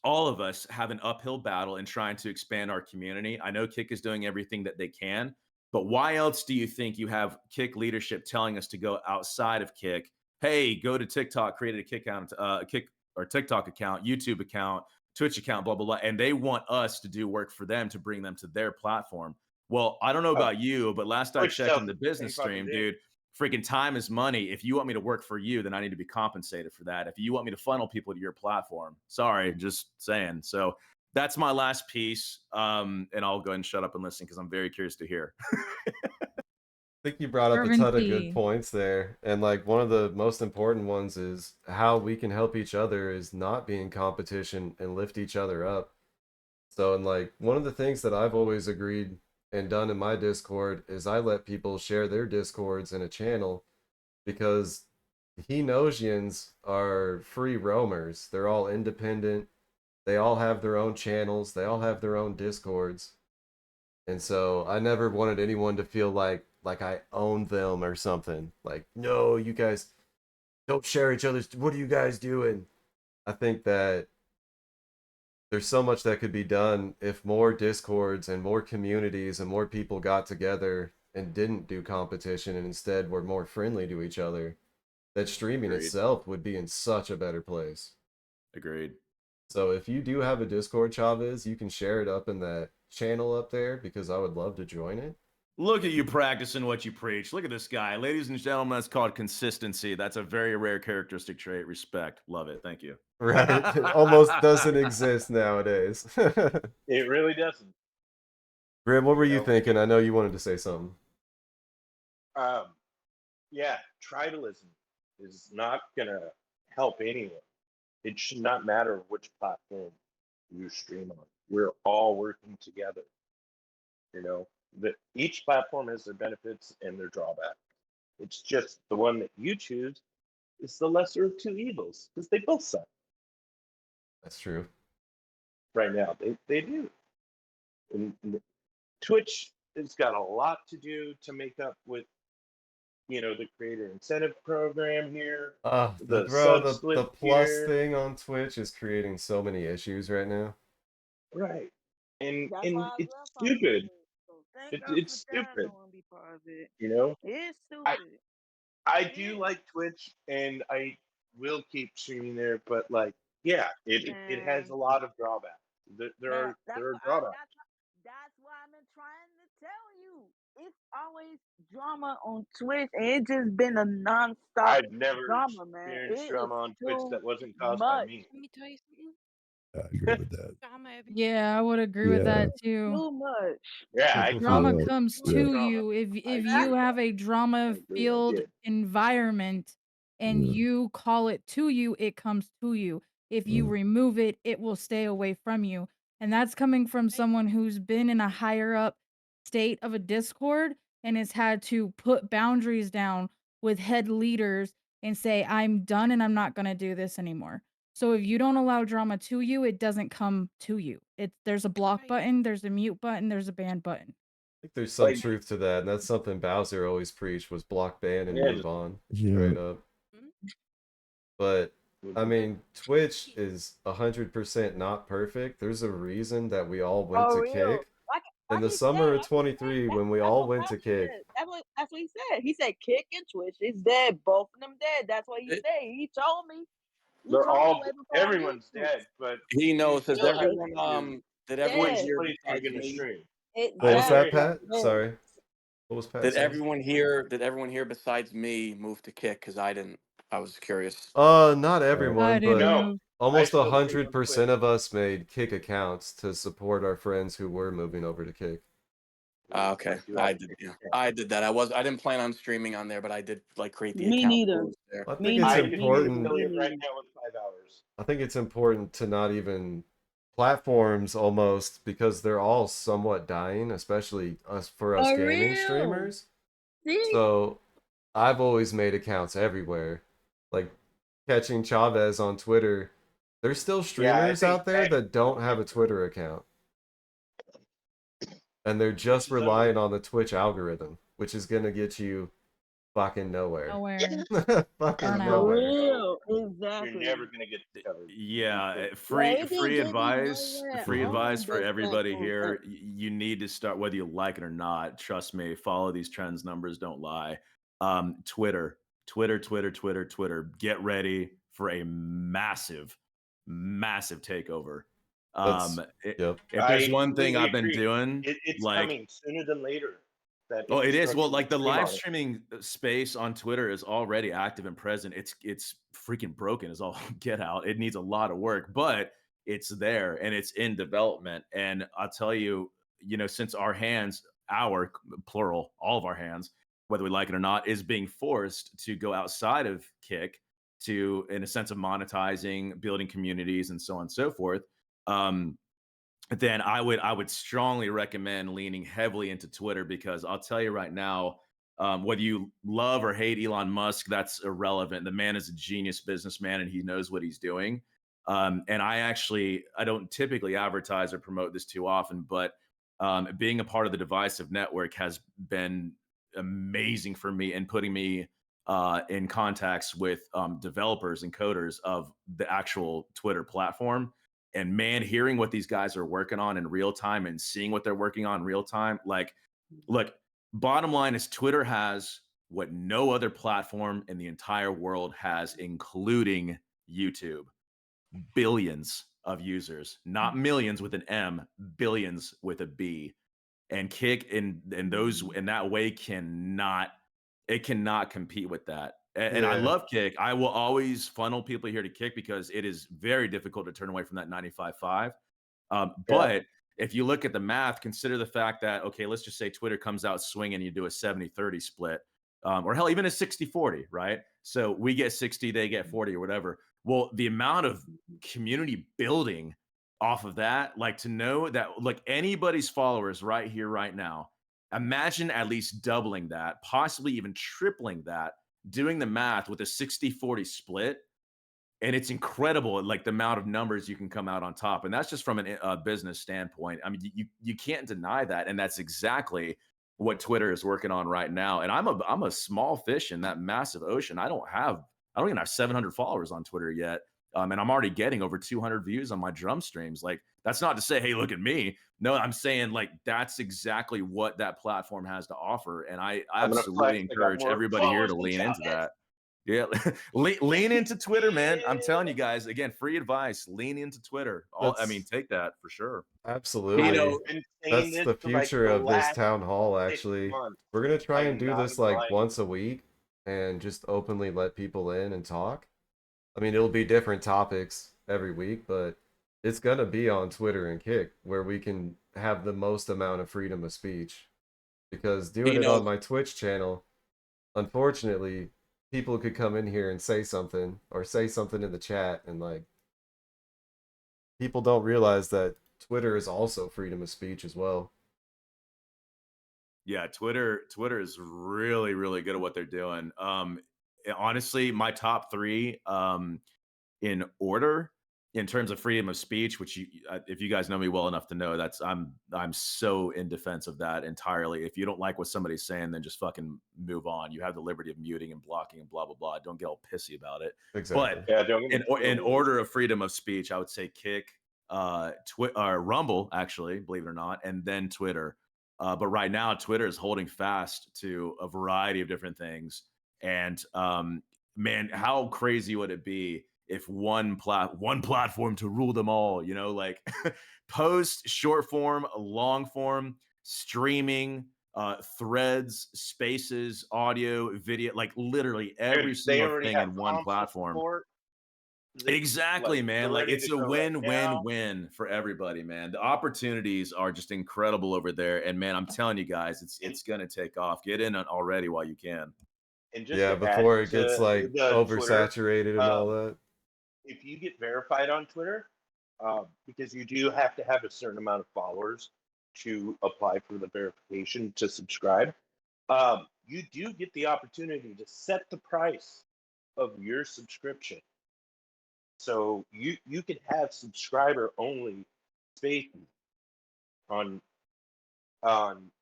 all of us have an uphill battle in trying to expand our community. I know Kick is doing everything that they can, but why else do you think you have Kick leadership telling us to go outside of Kick? Hey, go to TikTok, create a Kick account, Kick or TikTok account, YouTube account, Twitch account, blah blah blah, and they want us to do work for them to bring them to their platform. Well, I don't know about you, but last I Twitch checked in sells the the business same fucking stream, thing. dude, freaking time is money. If you want me to work for you, then I need to be compensated for that. If you want me to funnel people to your platform, sorry, just saying. So that's my last piece. And I'll go ahead and shut up and listen because I'm very curious to hear. I think you brought up a ton of good points there. And like one of the most important ones is how we can help each other is not be in competition and lift each other up. So, and like one of the things that I've always agreed and done in my Discord is I let people share their Discords in a channel because He Knowsians are free roamers. They're all independent. They all have their own channels. They all have their own Discords. And so I never wanted anyone to feel like I owned them or something. Like, no, you guys don't share each other's. What are you guys doing? I think that there's so much that could be done if more Discords and more communities and more people got together and didn't do competition and instead were more friendly to each other. That streaming Agreed. itself would be in such a better place. Agreed. So if you do have a Discord, Chavez, you can share it up in that channel up there because I would love to join it. Look at you practicing what you preach. Look at this guy. Ladies and gentlemen, that's called consistency. That's a very rare characteristic trait. Respect. Love it. Thank you. Right. It almost doesn't exist nowadays. It really doesn't. Grim, what were you thinking? I know you wanted to say something. Yeah, tribalism is not gonna help anyone. It should not matter which platform you stream on. We're all working together. You know, that each platform has their benefits and their drawbacks. It's just the one that you choose is the lesser of two evils because they both suck. That's true. Right now, they do. And Twitch has got a lot to do to make up with, the creator incentive program here. The plus thing on Twitch is creating so many issues right now. Right. And That's why I it's left off stupid. it. So thank It's God for that. I stupid. don't want to be part of it. You know? It's stupid. I do like Twitch and I will keep streaming there, but like, yeah, it has a lot of drawbacks. There are drawbacks. That's why I've been trying to tell you. It's always drama on Twitch, and it just been a nonstop I've never drama, man. experienced It drama is on Twitch too that wasn't caused by much. me. Let me tell you something. I agree with that. Drama every Yeah, I would agree with Yeah. that too. Too much. Yeah, I Drama caused comes too Yeah. much to drama. you if I you agree. have a I drama agree. I filled did. environment and Yeah. you call it to you, it comes to you. If you Mm. remove it, it will stay away from you. And that's coming from someone who's been in a higher up state of a Discord and has had to put boundaries down with head leaders and say, I'm done and I'm not going to do this anymore. So if you don't allow drama to you, it doesn't come to you. There's a block right. button, there's a mute button, there's a ban button. I think there's some Like, truth to that, and that's something Bowser always preached was block, ban, and yeah, move on. Yeah. Straight up. Mhm. But I mean, Twitch is 100% not perfect. There's a reason that we all went For to real. Kick. Like In the he summer said, of 23, when we all went to Bowser Kick, said. That's what he said. He said Kick and Twitch is dead. Both of them dead. That's what he said. He told me. He they're told me all way before I everyone's knew. dead, but He you knows. Does still have everyone to did choose everyone Dead. here which place you're besides gonna me? stream. what was that, Exactly. Pat? Dead. Sorry. What was Pat Did saying? everyone here besides me move to Kick? Because I didn't. I was curious. Not I everyone, didn't but No, move. I almost still stay on 100% Twitch. of us made Kick accounts to support our friends who were moving over to Kick. Okay, do I have did. Kick Yeah, account. I did that. I didn't plan on streaming on there, but I did like create the Me account. neither. rules there. I think Me it's I neither. can Me be neither. important. Me affiliate right neither. now with 5 hours. I think it's important to not even platforms almost because they're all somewhat dying, especially for us For gaming real. streamers. See? So I've always made accounts everywhere. Like catching Chavez on Twitter. There's still Yeah, I streamers think out there that don't have a Twitter account. And they're just is relying on the Twitch algorithm, which is gonna get you fucking nowhere. Nowhere. Fucking Burnout. For nowhere. real. You're Exactly. never gonna get discovered. Yeah, Yeah, free it didn't get me advice. nowhere Free on advice for those everybody platforms. here. You need to start whether you like it or not. Trust me, follow these trends. Numbers don't lie. Twitter. Get ready for a massive takeover. That's yep. If there's I one thing completely I've been agree. doing, It's like coming sooner than later. That oh, it is. Well, infrastructure like the to stream live on it. streaming space on Twitter is already active and present. It's freaking broken as all get out. It needs a lot of work, but it's there and it's in development. And I'll tell you, since our plural, all of our hands, whether we like it or not, is being forced to go outside of Kick to, in a sense of monetizing, building communities, and so on and so forth. Then I would strongly recommend leaning heavily into Twitter because I'll tell you right now, whether you love or hate Elon Musk, that's irrelevant. The man is a genius businessman and he knows what he's doing. And I don't typically advertise or promote this too often, but being a part of the Divisive Network has been amazing for me and putting me in contacts with developers and coders of the actual Twitter platform. And man, hearing what these guys are working on in real time and seeing what they're working on in real time, like, look, bottom line is Twitter has what no other platform in the entire world has, including YouTube. Billions of users, not millions with an M, billions with a B. And Kick in that way cannot compete with that. And I Yeah. love Kick. I will always funnel people here to Kick because it is very difficult to turn away from that 95.5. But if you look at the math, consider the fact that, okay, let's just say Twitter comes out swinging, you do a 70-30 split, or hell, even a 60-40, right? So we get 60, they get 40 or whatever. Well, the amount of community building off of that, like to know that like anybody's followers right here, right now, imagine at least doubling that, possibly even tripling that, doing the math with a 60-40 split. And it's incredible, like the amount of numbers you can come out on top. And that's just from a business standpoint. I mean, you can't deny that. And that's exactly what Twitter is working on right now. And I'm a small fish in that massive ocean. I don't even have 700 followers on Twitter yet. And I'm already getting over 200 views on my drum streams. Like, that's not to say, hey, look at me. No, I'm saying like that's exactly what that platform has to offer. And I I'm gonna absolutely flex. I got encourage more everybody here followers to than lean into Chavez. that. Yeah, lean into Twitter, man. I'm telling you guys again, free advice. Lean into Twitter. I mean, That's take that for sure. absolutely. Been saying That's this the for like future the of this last town hall, 6 actually. months. We're gonna try and I'm do not this even like lying. once a week and just openly let people in and talk. I mean, it'll be different topics every week, but it's gonna be on Twitter and Kick where we can have the most amount of freedom of speech. Because doing You it on know, my Twitch channel, unfortunately, people could come in here and say something or say something in the chat, and like people don't realize that Twitter is also freedom of speech as well. Yeah, Twitter is really really good at what they're doing. Honestly, my top 3 in order in terms of freedom of speech, which if you guys know me well enough to know that's I'm so in defense of that entirely. If you don't like what somebody's saying, then just fucking move on. You have the liberty of muting and blocking and blah blah blah. Don't get all pissy about it. Exactly. But Yeah, don't get me in Twitter order of freedom of speech, I would say Kick, or Rumble, actually, believe it or not, and then Twitter. But right now, Twitter is holding fast to a variety of different things. And man, how crazy would it be if one platform to rule them all? You know, like post, short form, long form, streaming, threads, spaces, audio, video, like literally every Dude, they single already thing have in one console platform. support. Exactly, Like they're man. Like ready it's to a go right now. win-win-win for everybody, man. The opportunities are just incredible over there, and man, I'm telling you guys, And it's gonna take off. Get in it already while you can. and just Yeah, to add before it gets to like the Twitter, oversaturated and all that. if you get verified on Twitter, because you do have to have a certain amount of followers to apply for the verification to subscribe, you do get the opportunity to set the price of your subscription. So you could have subscriber only spaces on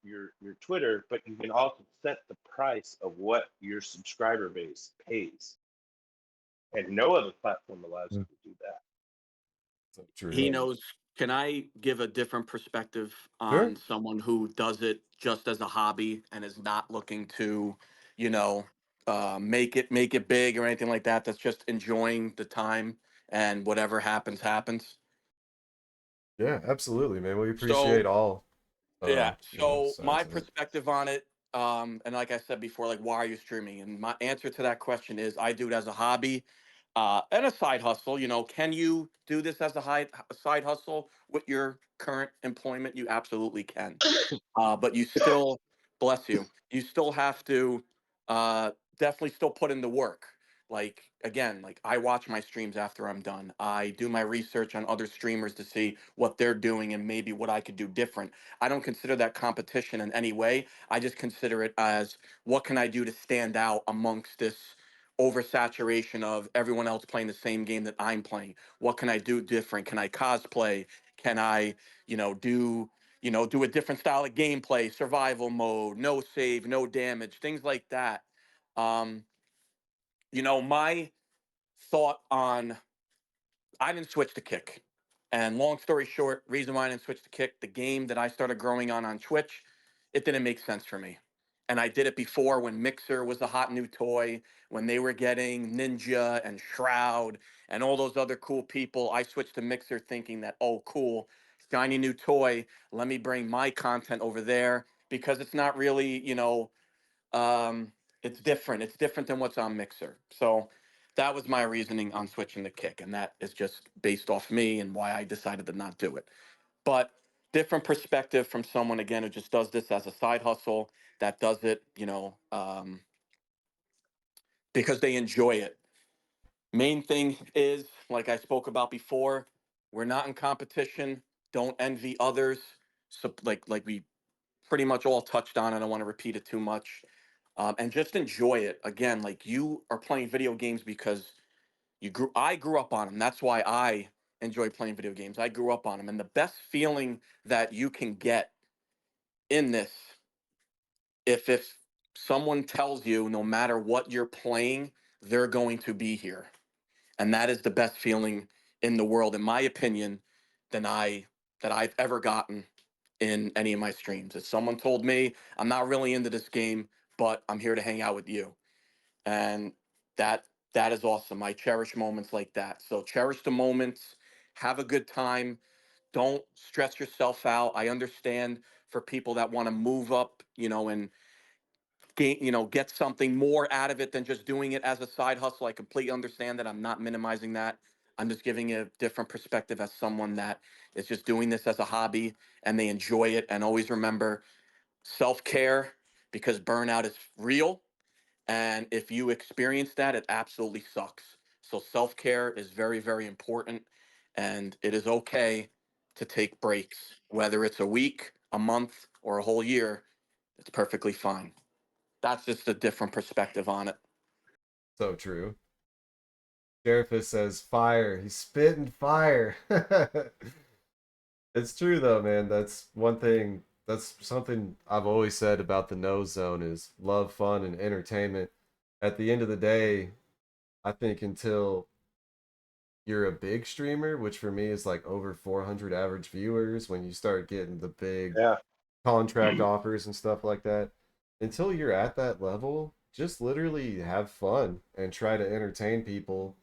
your Twitter, but you can also set the price of what your subscriber base pays. And no other platform allows you to do that. So true. he knows. Can I give a different perspective Sure. on someone who does it just as a hobby and is not looking to, you know, make it big or anything like that? That's just enjoying the time and whatever happens happens. Yeah, absolutely, man. We So appreciate all yeah. So my sides of it. perspective on it, and like I said before, like why are you streaming? And my answer to that question is I do it as a hobby, and a side hustle. You know, can you do this as a side hustle with your current employment? You absolutely can. But you still, bless you, you still have to definitely still put in the work. Like again, like I watch my streams after I'm done. I do my research on other streamers to see what they're doing and maybe what I could do different. I don't consider that competition in any way. I just consider it as what can I do to stand out amongst this oversaturation of everyone else playing the same game that I'm playing. What can I do different? Can I cosplay? Can I, do a different style of gameplay, survival mode, no save, no damage, things like that. Um, my thought on I didn't switch to Kick. And long story short, reason why I didn't switch to Kick, the game that I started growing on Twitch, it didn't make sense for me. And I did it before when Mixer was a hot new toy, when they were getting Ninja and Shroud and all those other cool people. I switched to Mixer thinking that, oh, cool, shiny new toy. Let me bring my content over there because it's not really, it's different. It's different than what's on Mixer. So that was my reasoning on switching to Kick, and that is just based off me and why I decided to not do it. But different perspective from someone again who just does this as a side hustle, that does it, because they enjoy it. Main thing is, like I spoke about before, we're not in competition. Don't envy others. So like we pretty much all touched on. I don't want to repeat it too much. And just enjoy it. Again, like you are playing video games because I grew up on them. That's why I enjoy playing video games. I grew up on them. And the best feeling that you can get in this, if someone tells you no matter what you're playing, they're going to be here. And that is the best feeling in the world, in my opinion, than that I've ever gotten in any of my streams. If someone told me I'm not really into this game, but I'm here to hang out with you. And that is awesome. I cherish moments like that. So cherish the moments, have a good time. Don't stress yourself out. I understand for people that want to move up, and get something more out of it than just doing it as a side hustle. I completely understand that. I'm not minimizing that. I'm just giving a different perspective as someone that is just doing this as a hobby and they enjoy it. And always remember self-care, because burnout is real. And if you experience that, it absolutely sucks. So self-care is very, very important. And it is okay to take breaks, whether it's a week, a month, or a whole year. It's perfectly fine. That's just a different perspective on it. So true. Sheriffus says fire. He's spitting fire. It's true though, man. That's one thing. That's something I've always said about the No Zone is love, fun, and entertainment. At the end of the day, I think until you're a big streamer, which for me is like over 400 average viewers, when you start getting the big contract offers and stuff like that, until you're at that level, just literally have fun and try to entertain people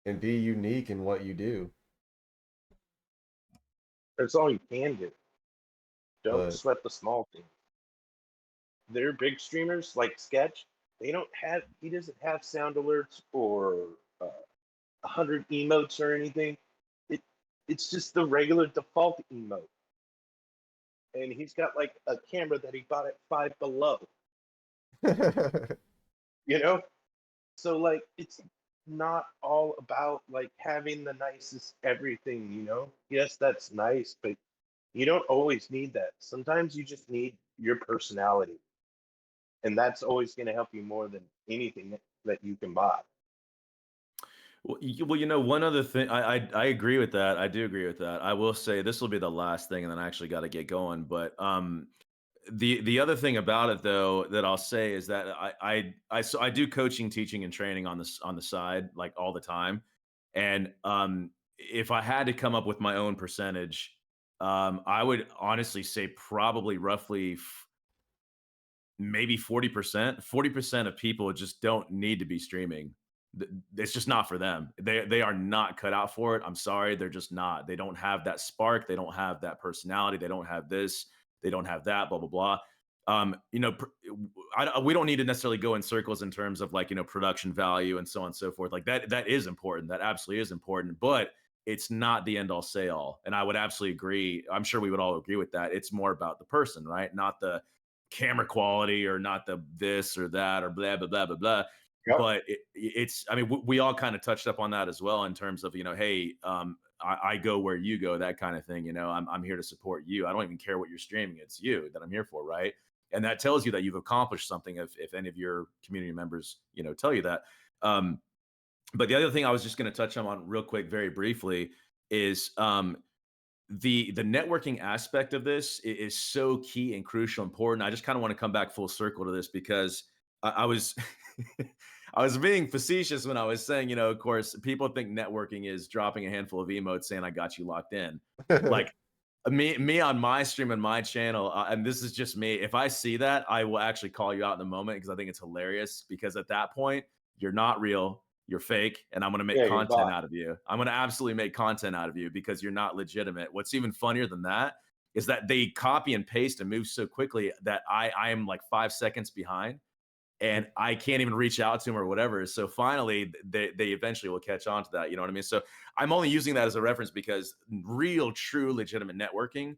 and be unique in what you do. That's all you can do. Don't But sweat the small things. They're big streamers like Sketch. He doesn't have sound alerts or 100 emotes or anything. It's just the regular default emote. And he's got like a camera that he bought at Five Below. So like it's not all about like having the nicest everything. Yes, that's nice, but you don't always need that. Sometimes you just need your personality, and that's always going to help you more than anything that you can buy. Well, one other thing, I agree with that. I do agree with that. I will say this will be the last thing, and then I actually got to get going. But the other thing about it though that I'll say is that so I do coaching, teaching, and training on the side like all the time. And if I had to come up with my own percentage, I would honestly say probably roughly maybe 40%. 40% of people just don't need to be streaming. It's just not for them. They are not cut out for it. I'm sorry, they're just not. They don't have that spark. They don't have that personality. They don't have this. They don't have that. Blah blah blah. We don't need to necessarily go in circles in terms of like production value and so on and so forth. Like that is important. That absolutely is important. But it's not the end all say all. And I would absolutely agree. I'm sure we would all agree with that. It's more about the person, right? Not the camera quality or not the this or that or blah blah blah blah blah. But it's, I mean, we all kind of touched up on that as well in terms of, hey, I go where you go, that kind of thing. I'm here to support you. I don't even care what you're streaming. It's you that I'm here for, right? And that tells you that you've accomplished something if any of your community members, tell you that. But the other thing I was just going to touch on real quick, very briefly, is the networking aspect of this is so key and crucial, important. I just kind of want to come back full circle to this because I was I was being facetious when I was saying, of course, people think networking is dropping a handful of emotes saying I got you locked in. Like me on my stream and my channel, and this is just me. If I see that, I will actually call you out in the moment because I think it's hilarious. Because at that point, you're not real, you're fake, and I'm going to make content out of you. I'm going to absolutely make content out of you because you're not legitimate. What's even funnier than that is that they copy and paste and move so quickly that I am like 5 seconds behind. And I can't even reach out to them or whatever. So finally, they eventually will catch on to that. You know what I mean? So I'm only using that as a reference because real, true, legitimate networking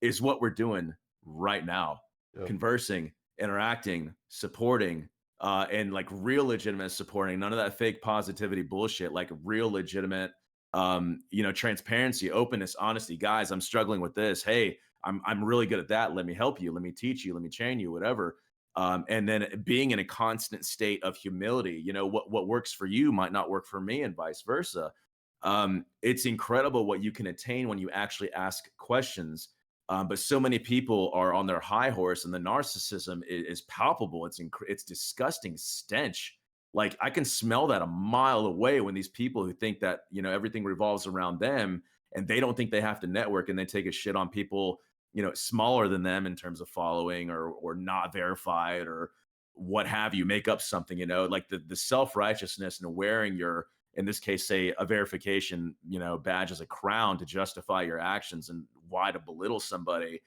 is what we're doing right now. Yep. Conversing, interacting, supporting, and like real legitimate supporting. None of that fake positivity bullshit. Like real legitimate, transparency, openness, honesty. Guys, I'm struggling with this. Hey, I'm really good at that. Let me help you. Let me teach you. Let me train you. Whatever. And then being in a constant state of humility, what works for you might not work for me and vice versa. It's incredible what you can attain when you actually ask questions. But so many people are on their high horse and the narcissism is palpable. It's disgusting stench. Like I can smell that a mile away when these people who think that, everything revolves around them and they don't think they have to network and they take a shit on people smaller than them in terms of following or not verified or what have you, make up something, you know, like the self-righteousness and wearing your, in this case, say a verification, you know, badge as a crown to justify your actions and why to belittle somebody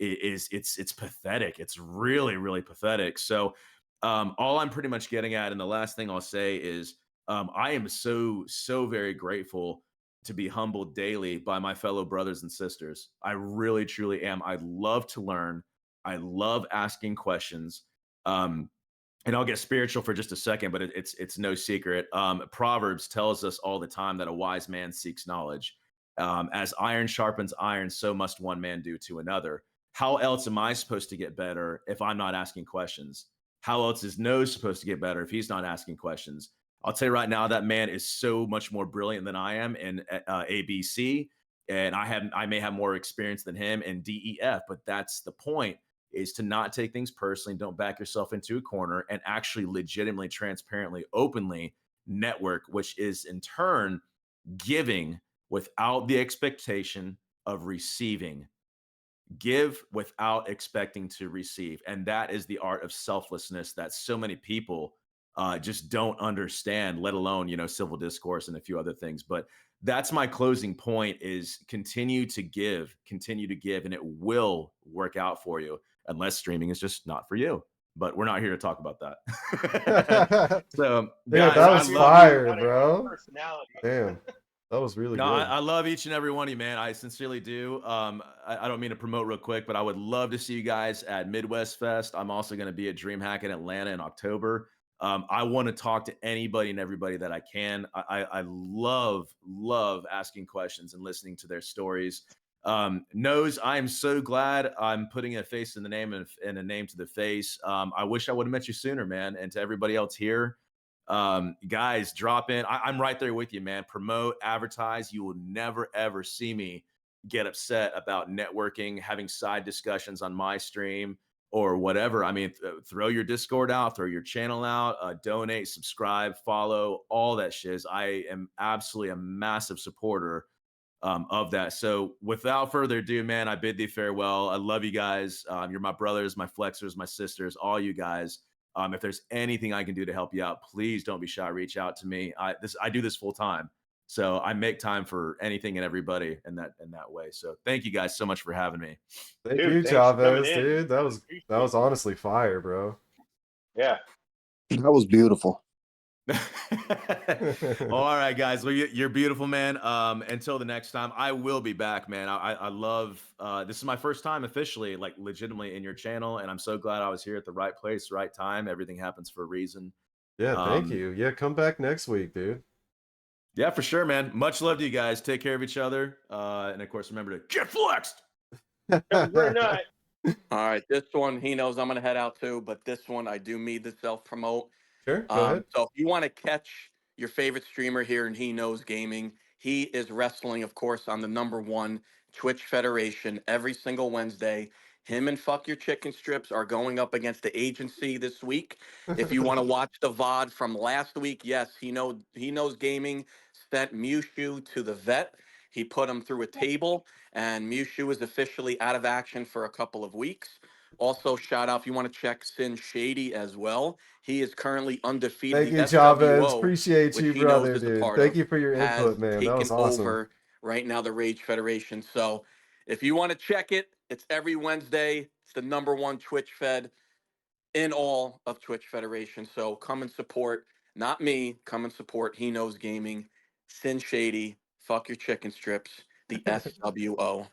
it's pathetic. It's really, really pathetic. So all I'm pretty much getting at, and the last thing I'll say is I am so very grateful to be humbled daily by my fellow brothers and sisters. I really, truly am. I love to learn. I love asking questions. Um, and I'll get spiritual for just a second, but it's no secret. Proverbs tells us all the time that a wise man seeks knowledge. As iron sharpens iron, so must one man do to another. How else am I supposed to get better if I'm not asking questions? How else is Noah supposed to get better if he's not asking questions? I'll tell you right now, that man is so much more brilliant than I am in ABC, and I may have more experience than him in DEF, but that's the point, is to not take things personally. Don't back yourself into a corner and actually legitimately, transparently, openly network, which is in turn giving without the expectation of receiving. Give without expecting to receive. And that is the art of selflessness that so many people just don't understand, let alone, you know, civil discourse and a few other things. But that's my closing point, is continue to give, and it will work out for you, unless streaming is just not for you. But we're not here to talk about that. So yeah, guys, that was I love fire, Got a bro. personality. Damn, that was really No, good. I love each and every one of you, man. I sincerely do. I don't mean to promote real quick, but I would love to see you guys at Midwest Fest. I'm also going to be at DreamHack in Atlanta in October. I want to talk to anybody and everybody that I can. I love asking questions and listening to their stories. Nose, I am so glad I'm putting a face in the name and a name to the face. I wish I would have met you sooner, man. And to everybody else here, guys, drop in. I'm right there with you, man. Promote, advertise. You will never ever see me get upset about networking, having side discussions on my stream or whatever. I mean, throw your Discord out, throw your channel out, donate, subscribe, follow, all that shiz. I am absolutely a massive supporter of that. So without further ado, man, I bid thee farewell. I love you guys. You're my brothers, my flexers, my sisters, all you guys. If there's anything I can do to help you out, please don't be shy. Reach out to me. I do this full time, so I make time for anything and everybody in that way. So thank you guys so much for having me. Thank Dude, you, thanks for coming Chavez, in. dude. That was Appreciate it. honestly fire, bro. Yeah. That was beautiful. All right, guys. Well, you're beautiful, man. Until the next time, I will be back, man. I love this is my first time officially, like legitimately in your channel, and I'm so glad I was here at the right place, right time. Everything happens for a reason. Yeah, thank you. Yeah, come back next week, dude. Yeah, for sure, man. Much love to you guys. Take care of each other. And of course, remember to get flexed. Good night. All right, this one, he knows I'm going to head out too, but this one, I do need to self-promote. Sure, go ahead. So if you want to catch your favorite streamer here in He Knows Gaming, he is wrestling, of course, on the #1 Twitch Federation every single Wednesday. Him and Fuck Your Chicken Strips are going up against the agency this week. If you want to watch the VOD from last week, yes, He Knows Gaming sent Mushu to the vet. He put him through a table, and Mushu is officially out of action for a couple of weeks. Also, shout out if you want to check Sin Shady as well. He is currently undefeated. Thank you, The Chavez. SWO, Appreciate which you, he brother, knows is a dude. part Thank of, you for your has input, man. That taken was awesome. over right now the Rage Federation. So if you want to check it, it's every Wednesday. It's the #1 Twitch Fed in all of Twitch Federation. So come and support, not me, come and support He Knows Gaming, Sin Shady, Fuck Your Chicken Strips, the SWO.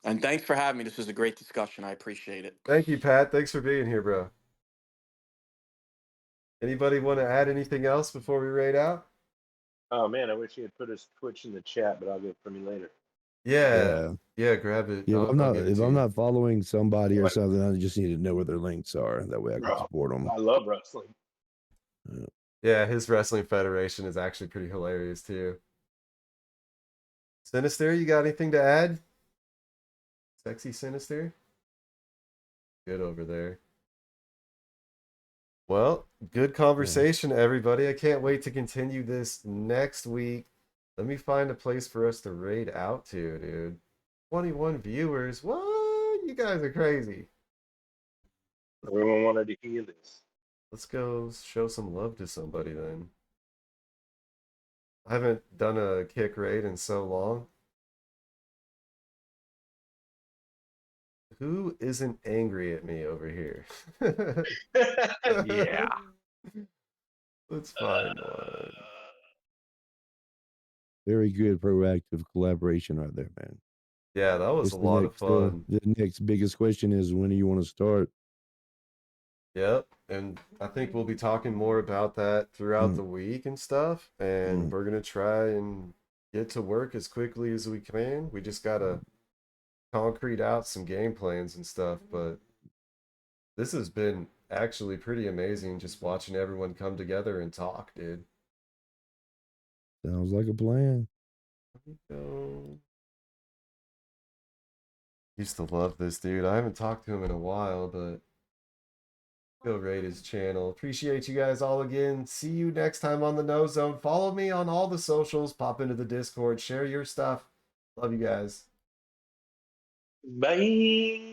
And thanks for having me. This was a great discussion. I appreciate it. Thank you, Pat. Thanks for being here, bro. Anybody want to add anything else before we raid out? Oh man, I wish he had put his Twitch in the chat, but I'll get it from you later. Yeah, grab it. Yeah, I'll give it if to I'm you. not following somebody or What? something, I just need to know where their links are. That way I can Bro, support them. I love wrestling. Yeah, his wrestling federation is actually pretty hilarious too. Sinister, you got anything to add? Sexy Sinister? Good over there. Well, good conversation, everybody. I can't wait to continue this next week. Let me find a place for us to raid out to, dude. 21 viewers. What? You guys are crazy. Everyone wanted to hear this. Let's go show some love to somebody then. I haven't done a kick raid in so long. Who isn't angry at me over here? Yeah. Let's find one. Very good proactive collaboration right there, man. Yeah, that was What's a the lot of next, fun. the next biggest question is when do you want to start? Yep, and I think we'll be talking more about that throughout Mm. the week and stuff. And we're gonna try and get to work as quickly as we can. We just gotta concrete out some game plans and stuff. But this has been actually pretty amazing just watching everyone come together and talk, dude. Sounds like a plan. Go. Used to love this dude. I haven't talked to him in a while, but go rate his channel. Appreciate you guys all again. See you next time on the No Zone. Follow me on all the socials. Pop into the Discord. Share your stuff. Love you guys. Bye.